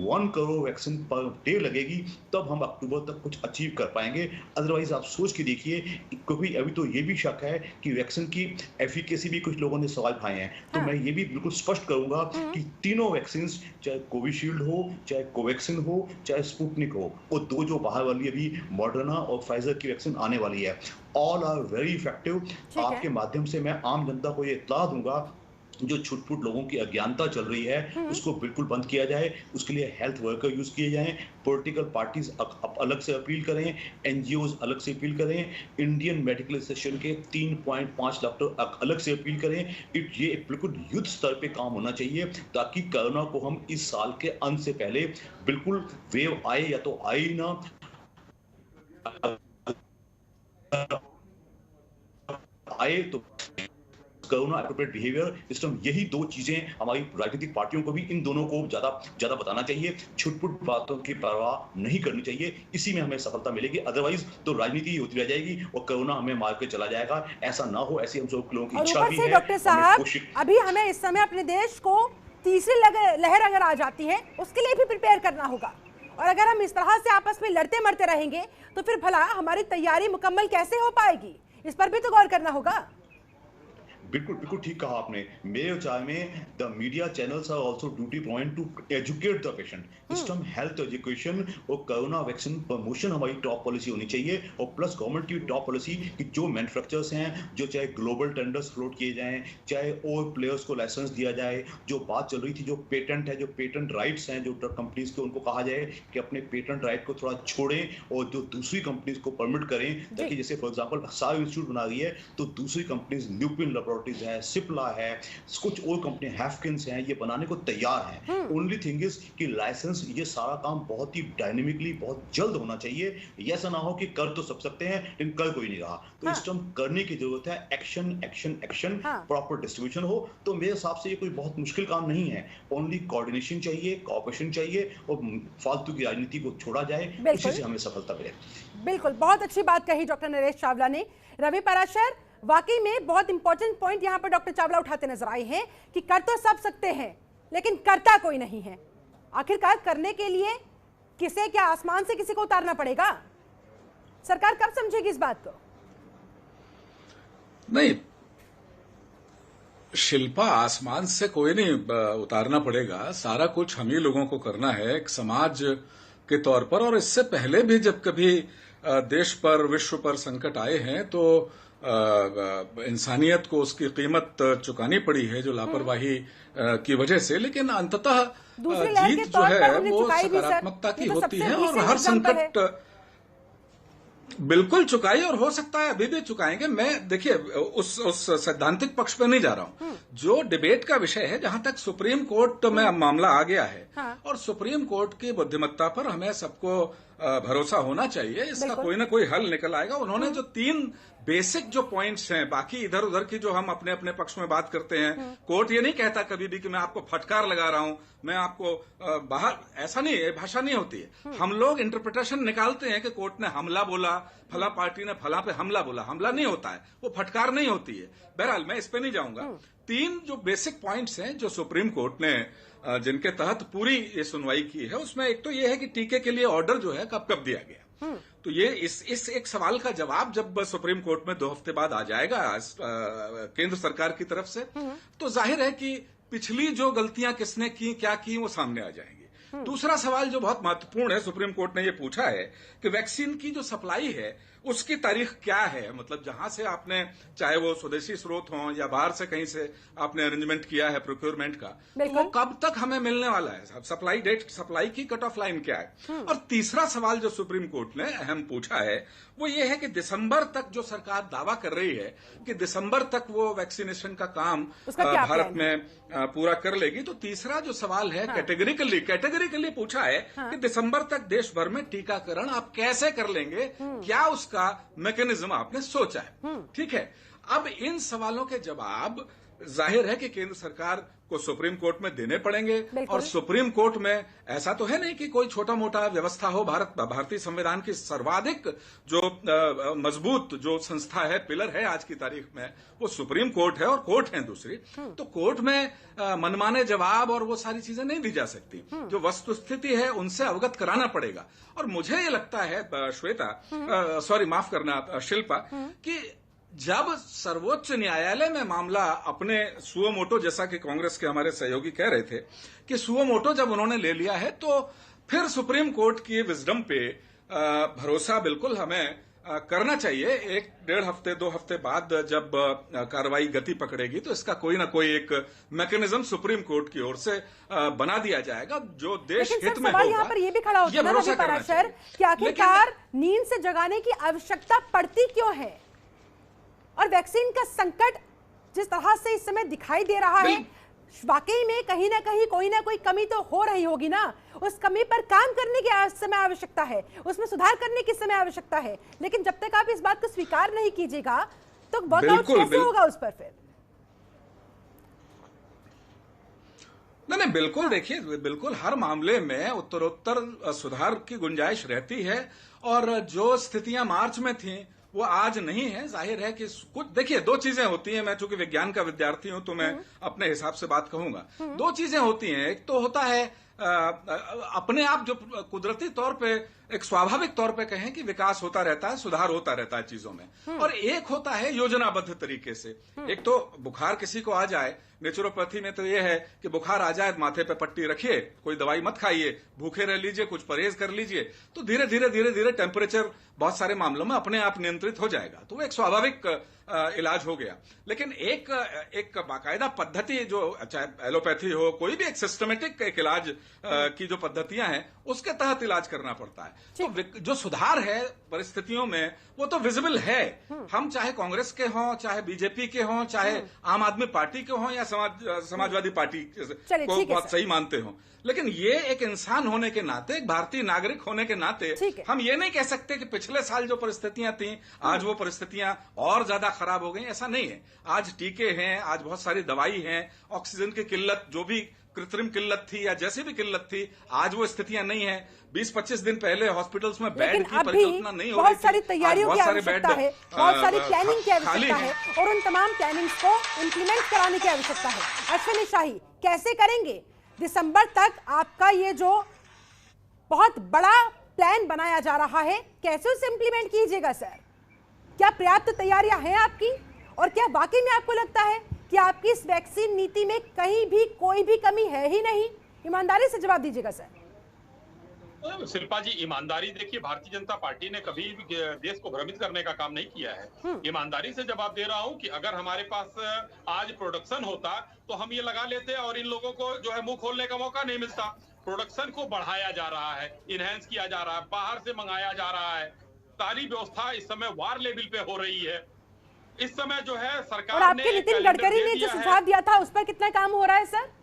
1 crore vaccine per day लगेगी, तब हम अक्टूबर तक कुछ अचीव कर पाएंगे। अदरवाइज आप सोच के देखिए, क्योंकि अभी तो ये भी शक है कि वैक्सीन की एफिकेसी भी कुछ लोगों ने सवाल उठाए हैं। तो मैं ये भी बिल्कुल स्पष्ट करूंगा कि तीनों वैक्सीन, चाहे कोविशील्ड हो, चाहे कोवैक्सीन हो, चाहे स्पुतनिक हो, वो 2 जो बाहर वाली अभी मॉडर्ना और फाइजर की वैक्सीन आने वाली है, ऑल आर वेरी इफेक्टिव। आपके माध्यम से मैं आम जनता को ये इत्तला दूंगा, जो छुटपुट लोगों की अज्ञानता चल रही है उसको बिल्कुल बंद किया जाए। उसके लिए हेल्थ वर्कर यूज किए जाएं, पॉलिटिकल पार्टीज अलग से अपील करें, एनजीओज अलग से अपील करें, इंडियन मेडिकल एसोसिएशन के 3.5 डॉक्टर अलग से अपील करें। ये बिल्कुल युद्ध स्तर पे काम होना चाहिए, ताकि कोरोना को हम इस साल के अंत से पहले बिल्कुल वेव आए या तो आए ना, आए तो कोरोना एप्रोप्रिएट बिहेवियर सिस्टम, यही दो चीजें हमारी राजनीतिक पार्टियों को भी इन दोनों को ज्यादा बताना चाहिए। छुटपुट बातों की परवाह नहीं करनी चाहिए, इसी में हमें सफलता मिलेगी। अदरवाइज तो राजनीति ही होती रह जाएगी और कोरोना हमें मार के चला जाएगा। ऐसा ना हो, ऐसी हम सब लोगों की इच्छा भी है। डॉक्टर साहब, अभी हमें इस समय अपने देश को तीसरी लहर अगर आ जाती है उसके लिए भी प्रिपेयर करना होगा, और अगर हम इस तरह से आपस में लड़ते मरते रहेंगे तो फिर भला हमारी तैयारी मुकम्मल कैसे हो पाएगी, इस पर भी तो गौर करना होगा। बिल्कुल ठीक कहा आपने। मेरे विचार में the media channels are also duty point to educate the patient. System health education और कोरोना वैक्सीन प्रमोशन हमारी टॉप पॉलिसी होनी चाहिए, और प्लस गवर्नमेंट की टॉप पॉलिसी कि जो मैन्युफैक्चरर्स हैं, जो चाहे ग्लोबल टेंडर्स फ्लोट किए जाएं, चाहे और प्लेयर्स को लाइसेंस दिया जाए। जो बात चल रही थी, जो पेटेंट है, जो पेटेंट राइट्स हैं जो ड्रग कंपनीज के, उनको कहा जाए कि अपने पेटेंट राइट को थोड़ा छोड़ें और जो दूसरी कंपनीज को परमिट करें, ताकि जैसे फॉर एग्जाम्पल सार इंस्टीट्यूट बना रही है तो दूसरी कंपनीज ल्यूपिन है, सिप्ला है, कुछ और कंपनी हैफकिंस हैं, ये बनाने को तैयार हैं। ओनली थिंग इज कि लाइसेंस, ये सारा काम बहुत ही डायनेमिकली बहुत जल्द होना चाहिए। ये ऐसा ना हो कि कर तो सब सकते हैं लेकिन कर कोई नहीं रहा, तो सिस्टम करने की जरूरत है। Action action action, proper distribution हो, तो मेरे हिसाब से ये कोई बहुत मुश्किल काम नहीं है। ओनली कोऑर्डिनेशन चाहिए, कोऑपरेशन चाहिए, और फालतू की राजनीति को छोड़ा जाए, इसी से हमें सफलता मिलेगी। बिल्कुल, बहुत अच्छी बात कही डॉक्टर नरेश चावला ने। रवि पराशर, वाकई में बहुत इंपॉर्टेंट पॉइंट यहाँ पर डॉक्टर चावला उठाते नजर आए हैं कि कर तो सब सकते हैं लेकिन करता कोई नहीं है। आखिरकार करने के लिए किसे, क्या आसमान से किसी को उतारना पड़ेगा? सरकार कब समझेगी इस बात को? नहीं शिल्पा, आसमान से कोई नहीं उतारना पड़ेगा, सारा कुछ हम ही लोगों को करना है एक समाज के तौर पर। और इससे पहले भी जब कभी देश पर, विश्व पर संकट आए हैं तो इंसानियत को उसकी कीमत चुकानी पड़ी है, जो लापरवाही की वजह से। लेकिन अंततः जीत जो है वो सकारात्मकता की होती है, और हर संकट बिल्कुल चुकाई, और हो सकता है अभी भी चुकाएंगे। मैं देखिए उस सैद्धांतिक पक्ष पे नहीं जा रहा हूं। जो डिबेट का विषय है, जहां तक सुप्रीम कोर्ट में मामला आ गया है, और सुप्रीम कोर्ट की बुद्धिमत्ता पर हमें सबको भरोसा होना चाहिए। इसका कोई ना कोई हल निकल आएगा। उन्होंने जो 3 बेसिक जो पॉइंट्स हैं, बाकी इधर उधर की जो हम अपने अपने पक्ष में बात करते हैं, कोर्ट ये नहीं कहता कभी भी कि मैं आपको फटकार लगा रहा हूं, मैं आपको बाहर, ऐसा नहीं है, भाषा नहीं होती है। हम लोग इंटरप्रिटेशन निकालते हैं कि कोर्ट ने हमला बोला, फला पार्टी ने फला पे हमला बोला। हमला नहीं होता है, वो फटकार नहीं होती है। बहरहाल मैं इस पे नहीं जाऊंगा। 3 जो बेसिक पॉइंट्स हैं जो सुप्रीम कोर्ट ने, जिनके तहत पूरी ये सुनवाई की है, उसमें एक तो ये है कि टीके के लिए ऑर्डर जो है कब कब दिया गया। तो ये इस एक सवाल का जवाब जब सुप्रीम कोर्ट में 2 हफ्ते बाद आ जाएगा केंद्र सरकार की तरफ से, तो जाहिर है कि पिछली जो गलतियां किसने की, क्या की, वो सामने आ जाएंगी। दूसरा सवाल जो बहुत महत्वपूर्ण है, सुप्रीम कोर्ट ने ये पूछा है कि वैक्सीन की जो सप्लाई है उसकी तारीख क्या है। मतलब जहां से आपने, चाहे वो स्वदेशी स्रोत हो या बाहर से कहीं से आपने अरेंजमेंट किया है प्रोक्योरमेंट का, तो वो कब तक हमें मिलने वाला है, सप्लाई डेट, सप्लाई की कट ऑफ लाइन क्या है। और तीसरा सवाल जो सुप्रीम कोर्ट ने अहम पूछा है वो ये है कि दिसंबर तक जो सरकार दावा कर रही है कि दिसंबर तक वो वैक्सीनेशन का काम भारत में पूरा कर लेगी, तो तीसरा जो सवाल है कैटेगरिकली पूछा है कि दिसंबर तक देश भर में टीकाकरण आप कैसे कर लेंगे, क्या उसका मैकेनिज्म आपने सोचा है। ठीक है, अब इन सवालों के जवाब जाहिर है कि केंद्र सरकार को सुप्रीम कोर्ट में देने पड़ेंगे। और सुप्रीम कोर्ट में ऐसा तो है नहीं कि कोई छोटा मोटा व्यवस्था हो। भारतीय संविधान की सर्वाधिक जो मजबूत जो संस्था है, पिलर है आज की तारीख में, वो सुप्रीम कोर्ट है, और कोर्ट है दूसरी। तो कोर्ट में मनमाने जवाब और वो सारी चीजें नहीं दी जा सकती। जो वस्तुस्थिति है उनसे अवगत कराना पड़ेगा। और मुझे ये लगता है श्वेता, सॉरी माफ करना शिल्पा, कि जब सर्वोच्च न्यायालय में मामला अपने सुओ मोटो, जैसा कि कांग्रेस के हमारे सहयोगी कह रहे थे कि सुओ मोटो जब उन्होंने ले लिया है, तो फिर सुप्रीम कोर्ट की विजडम पे भरोसा बिल्कुल हमें करना चाहिए। 1-1.5 हफ्ते 2 हफ्ते बाद जब कार्रवाई गति पकड़ेगी तो इसका कोई ना कोई एक मैकेनिज्म सुप्रीम कोर्ट की ओर से बना दिया जाएगा जो देश हित में होगा। यहाँ पर ये भी खड़ा होता है रवि पराशर कि आखिरकार नींद से जगाने की आवश्यकता पड़ती क्यों है, और वैक्सीन का संकट जिस तरह से इस समय दिखाई दे रहा है, वाकई में कहीं ना कहीं कोई ना कोई कमी तो हो रही होगी ना। उस कमी पर काम करने की समय आवश्यकता है, उसमें सुधार करने की समय आवश्यकता है। लेकिन जब तक आप इस बात को स्वीकार नहीं कीजिएगा तो वर्कआउट कैसे होगा उस पर फिर? नहीं, बिल्कुल। देखिए, बिल्कुल हर मामले में उत्तरोत्तर सुधार की गुंजाइश रहती है, और जो स्थितियां मार्च में थीं वो आज नहीं है। जाहिर है कि कुछ, देखिए, दो चीजें होती हैं। मैं चूंकि विज्ञान का विद्यार्थी हूं तो मैं अपने हिसाब से बात कहूंगा। दो चीजें होती हैं। एक तो होता है अपने आप जो कुदरती तौर पे, एक स्वाभाविक तौर पे कहें कि विकास होता रहता है, सुधार होता रहता है चीजों में, और एक होता है योजनाबद्ध तरीके से। एक तो बुखार किसी को आ जाए, नेचुरोपैथी में तो यह है कि बुखार आ जाए माथे पे पट्टी रखिए, कोई दवाई मत खाइए, भूखे रह लीजिए, कुछ परहेज कर लीजिए, तो धीरे धीरे धीरे धीरे टेम्परेचर बहुत सारे मामलों में अपने आप नियंत्रित हो जाएगा। तो वो एक स्वाभाविक इलाज हो गया। लेकिन एक बाकायदा पद्धति, जो चाहे एलोपैथी हो, कोई भी एक सिस्टमेटिक एक इलाज की जो पद्धतियां हैं, उसके तहत इलाज करना पड़ता है। तो जो सुधार है परिस्थितियों में, वो तो विजिबल है। हम चाहे कांग्रेस के हों, चाहे बीजेपी के हों, चाहे आम आदमी पार्टी के हों, या समाजवादी पार्टी को बहुत सही मानते हों, लेकिन ये एक इंसान होने के नाते, एक भारतीय नागरिक होने के नाते, हम ये नहीं कह सकते कि पिछले साल जो परिस्थितियां थी आज वो परिस्थितियां और ज्यादा खराब हो गई। ऐसा नहीं है। आज टीके हैं, आज बहुत सारी दवाई है, ऑक्सीजन की किल्लत, जो भी कृत्रिम किल्लत थी या जैसी भी किल्लत थी, आज वो स्थितियां नहीं है। 20-25 दिन पहले हॉस्पिटल्स में बेड की परिकल्पना नहीं हो रही थी। बहुत सारी तैयारियों की आवश्यकता है, बहुत सारी प्लानिंग की आवश्यकता है, और उन तमाम प्लानिंग्स को इंप्लीमेंट कराने की आवश्यकता है। अश्विनी शाही, कैसे करेंगे? दिसंबर तक आपका ये जो बहुत बड़ा प्लान बनाया जा रहा है, कैसे उसे इंप्लीमेंट कीजिएगा सर? क्या पर्याप्त तैयारियां हैं आपकी, और क्या वाकई में आपको लगता है कि आपकी इस वैक्सीन नीति में कहीं भी कोई भी कमी है ही नहीं? ईमानदारी से जवाब दीजिएगा सर। शिल्पा जी, ईमानदारी देखिए, भारतीय जनता पार्टी ने कभी भी देश को भ्रमित करने का काम नहीं किया है। ईमानदारी से जवाब दे रहा हूं कि अगर हमारे पास आज प्रोडक्शन होता तो हम ये लगा लेते, और इन लोगों को जो है मुंह खोलने का मौका नहीं मिलता। प्रोडक्शन को बढ़ाया जा रहा है, इनहेंस किया जा रहा है, बाहर से मंगाया जा रहा है। सारी व्यवस्था इस समय वार लेवल पे हो रही है। इस समय जो है सरकार और आपके नितिन गडकरी ने जो सुझाव दिया था, उस पर कितना काम हो रहा है सर?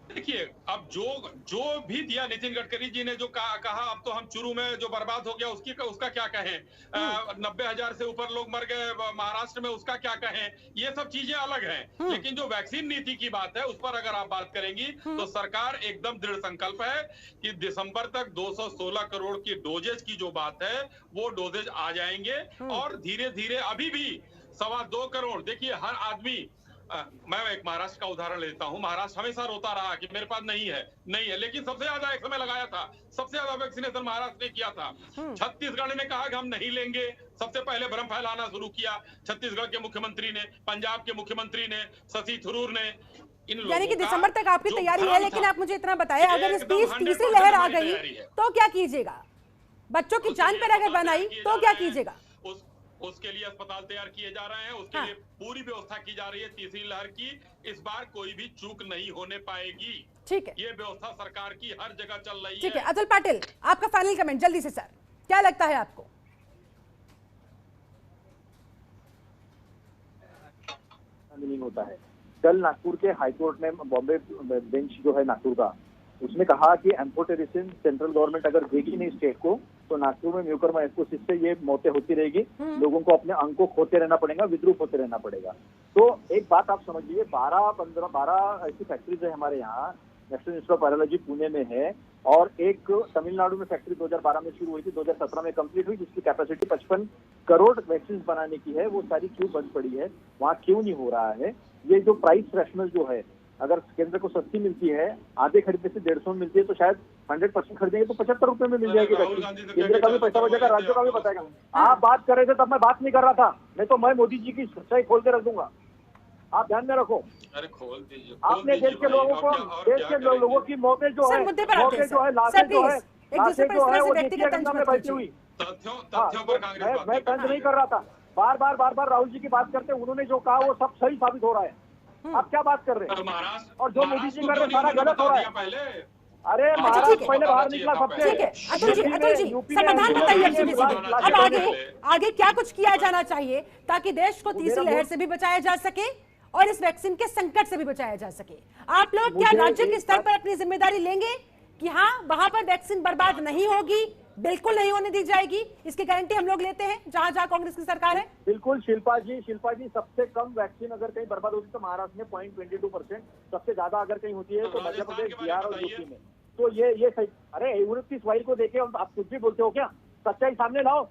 देखिए, अब जो भी दिया नितिन गडकरी जी ने, जो कहा, अब तो हम चुरू में जो बर्बाद हो गया उसका क्या कहें? 90,000 से ऊपर लोग मर गए महाराष्ट्र में, उसका क्या कहें? ये सब चीजें अलग हैं। लेकिन जो वैक्सीन नीति की बात है, उस पर अगर आप बात करेंगी तो सरकार एकदम दृढ़ संकल्प है कि दिसंबर तक 216 करोड़ की डोजेज की जो बात है, वो डोजेज आ जाएंगे। और धीरे धीरे अभी भी 2.25 करोड़, देखिए हर आदमी, मैं एक महाराष्ट्र का उदाहरण लेता हूं। महाराष्ट्र हमेशा रोता रहा कि मेरे पास नहीं है, लेकिन सबसे ज्यादा एक समय लगाया था, सबसे ज्यादा वैक्सीनेशन महाराष्ट्र ने किया था। छत्तीसगढ़ ने कहा कि हम नहीं लेंगे, सबसे पहले भ्रम फैलाना शुरू किया छत्तीसगढ़ के मुख्यमंत्री ने, पंजाब के मुख्यमंत्री ने, शशि थरूर ने। यानी कि दिसंबर तक आपकी तैयारी है, लेकिन आप मुझे इतना बताएं, अगर इस बीच तीसरी लहर आ गई तो क्या कीजिएगा? बच्चों की जान पर अगर बनाई तो क्या कीजिएगा? उसके लिए अस्पताल तैयार किए जा रहे हैं, उसके लिए पूरी व्यवस्था की जा रही है। तीसरी लहर की इस बार कोई भी चूक नहीं होने पाएगी। ठीक है, ये व्यवस्था सरकार की हर जगह चल रही है। ठीक है, अतुल पाटिल, आपका फाइनल कमेंट जल्दी से सर, क्या लगता है आपको? नहीं होता है। कल नागपुर के हाईकोर्ट ने, बॉम्बे बेंच जो है नागपुर का, उसने कहा कि एम्फोटेरिसिन सेंट्रल गवर्नमेंट अगर देगी नहीं स्टेट को, तो नागपुर में म्यूकरमाइकोसिस से ये मौतें होती रहेगी। लोगों को अपने अंग को खोते रहना पड़ेगा, विद्रूप होते रहना पड़ेगा। तो एक बात आप समझिए, 12 ऐसी फैक्ट्रीज है हमारे यहाँ। National institute of virology Pune में है, और एक तमिलनाडु में फैक्ट्री 2012 में शुरू हुई थी, 2017 में कंप्लीट हुई, जिसकी कैपेसिटी 55 करोड़ वैक्सीन बनाने की है। वो सारी क्यों बंद पड़ी है, वहाँ क्यों नहीं हो रहा है? ये जो प्राइस रैशनल जो है, अगर केंद्र को सस्ती मिलती है, आधे खरीदने से 150 में मिलती है, तो शायद 100% खरीदेंगे तो 75 रुपए में मिल जाएगी वैक्सीन। केंद्र का भी पैसा बचेगा, राज्यों का भी बचेगा। आप बात कर रहे थे तब मैं बात नहीं कर रहा था, नहीं तो मैं मोदी जी की सच्चाई खोल के रख दूंगा। आप ध्यान में रखो। अरे खोल दीजिए। आपने देश के लोगों को, देश के लोगों की मौतें जो है, मुद्दे पर आते हैं जो है, लाशें जो है, वो देखिए गंगा में बहती हुई। तथ्यों पर कांग्रेस मैं तंज नहीं कर रहा था। बार बार राहुल जी की बात करते, उन्होंने जो कहा वो सब सही साबित हो रहा है। आप क्या बात कर रहे हैं? और जो मोदी जी कर रहे सारा गलत हो रहा है। अरे महाराष्ट्र पहले बाहर निकला सबसे। ठीक है, अतुल जी समाधान बताइए। अब आगे क्या कुछ किया जाना चाहिए ताकि देश को तीसरी लहर से भी बचाया जा सके और इस वैक्सीन के संकट से भी बचाया जा सके? आप लोग क्या राज्य के स्तर पर अपनी जिम्मेदारी लेंगे कि हाँ वहां पर वैक्सीन बर्बाद नहीं होगी, बिल्कुल नहीं होने दी जाएगी, इसकी गारंटी हम लोग लेते हैं जहां जहां कांग्रेस की सरकार है? बिल्कुल शिल्पा जी, सबसे कम वैक्सीन अगर कहीं बर्बाद होती है तो महाराष्ट्र में 0.22%, सबसे ज्यादा अगर कहीं होती है तो मध्य प्रदेश, बिहार और यूपी में। तो ये सही। अरे 29 फाइल को देखे आप कुछ भी बोलते हो क्या? सच्चाई सामने लाओ।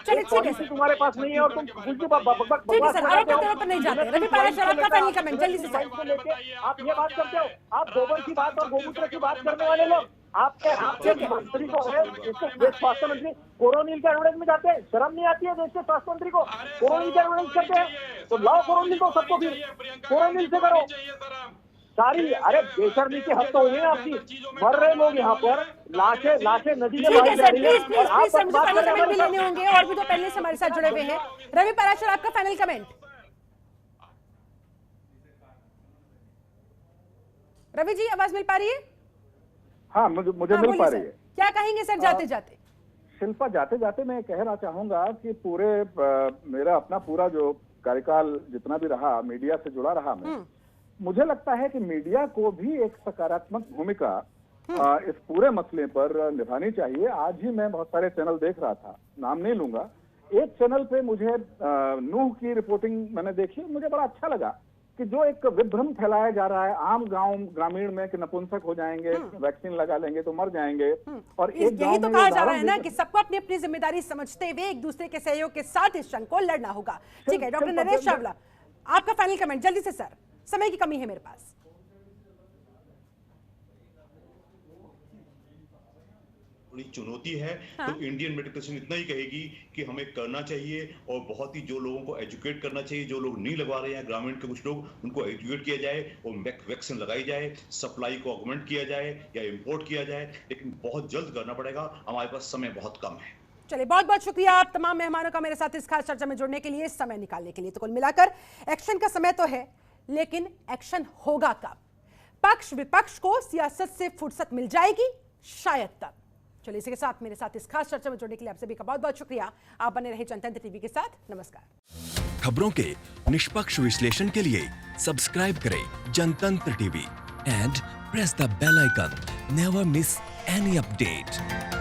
चलिए ठीक है, तुम्हारे पास नहीं है और तुम कुछ भी ठीक है सर, आरोप प्रत्यारोप पर नहीं जाते। रवि पाराशर आपका फाइनल कमेंट जल्दी से सर। आप ये बात करते हो, आप गोबर की बात और गोमूत्र की बात करने वाले लोग, आपके मंत्री को है, स्वास्थ्य मंत्री कोरोनिल के एडवर्टाइज में जाते हैं, शर्म नहीं आती है देश के स्वास्थ्य मंत्री को? कोरोनिल के एडवर्टाइज करते हैं तो लाओ कोरोनिल को सबको, फिर कोरोनिल से करो सारी। अरे बेशर्मी की हद तो हुई है आपकी। मर रहे लोग यहाँ पर, लाशें नदी में ठीक है बहाई जा सर, रही है प्लीज प्लीज और आप प्लीज सर, मुझे बात फाइनल कर रहे कमेंट भी हैं। लेने होंगे और भी तो पहले से हमारे साथ जुड़े हुए हैं। रवि पाराशर आपका फाइनल कमेंट। रवि जी आवाज मिल पा रही है? हाँ, मुझे हाँ, मिल बोलिए पा सर। रही है। क्या कहेंगे सर जाते जाते? शिल्पा, जाते जाते मैं कहना चाहूंगा कि मेरा अपना पूरा जो कार्यकाल जितना भी रहा, मीडिया से जुड़ा रहा मैं, मुझे लगता है कि मीडिया को भी एक सकारात्मक भूमिका इस पूरे मसले पर निभानी चाहिए। आज ही मैं बहुत सारे चैनल देख रहा था, नाम नहीं लूंगा। एक चैनल पे मुझे नूह की रिपोर्टिंग मैंने देखी, मुझे बड़ा अच्छा लगा कि जो एक विभ्रम फैलाया जा रहा है आम ग्रामीण में कि नपुंसक हो जाएंगे, वैक्सीन लगा लेंगे तो मर जाएंगे। और एक यही तो कहा जा रहा है ना कि सबको अपनी अपनी जिम्मेदारी समझते हुए एक दूसरे के सहयोग के साथ इस जंग को लड़ना होगा। ठीक है डॉक्टर नरेश चावला, आपका फाइनल कमेंट जल्दी से सर, समय की कमी है मेरे पास। बड़ी चुनौती है। तो इंडियन मेडिकल एसोसिएशन इतना ही कहेगी कि हमें करना चाहिए और बहुत ही जो लोगों को एजुकेट करना चाहिए, जो लोग नहीं लगवा रहे हैं ग्रामीण के कुछ लोग, उनको एजुकेट किया जाए और वैक्सीन लगाई जाए, सप्लाई को ऑगमेंट किया जाए या इंपोर्ट किया जाए, लेकिन बहुत जल्द करना पड़ेगा, हमारे पास समय बहुत कम है। चलिए बहुत बहुत शुक्रिया आप तमाम मेहमानों का मेरे साथ इस खास चर्चा में जुड़ने के लिए, समय निकालने के लिए। तो कुल मिलाकर एक्शन का समय तो है, लेकिन एक्शन होगा कब? पक्ष विपक्ष को सियासत से फुर्सत मिल जाएगी शायद तब। चलिए इसी के साथ मेरे साथ इस खास चर्चा में जुड़ने के लिए आप सभी का बहुत बहुत शुक्रिया। आप बने रहे जनतंत्र टीवी के साथ। नमस्कार। खबरों के निष्पक्ष विश्लेषण के लिए सब्सक्राइब करें Jantantra TV and press the bell icon. Never miss any update.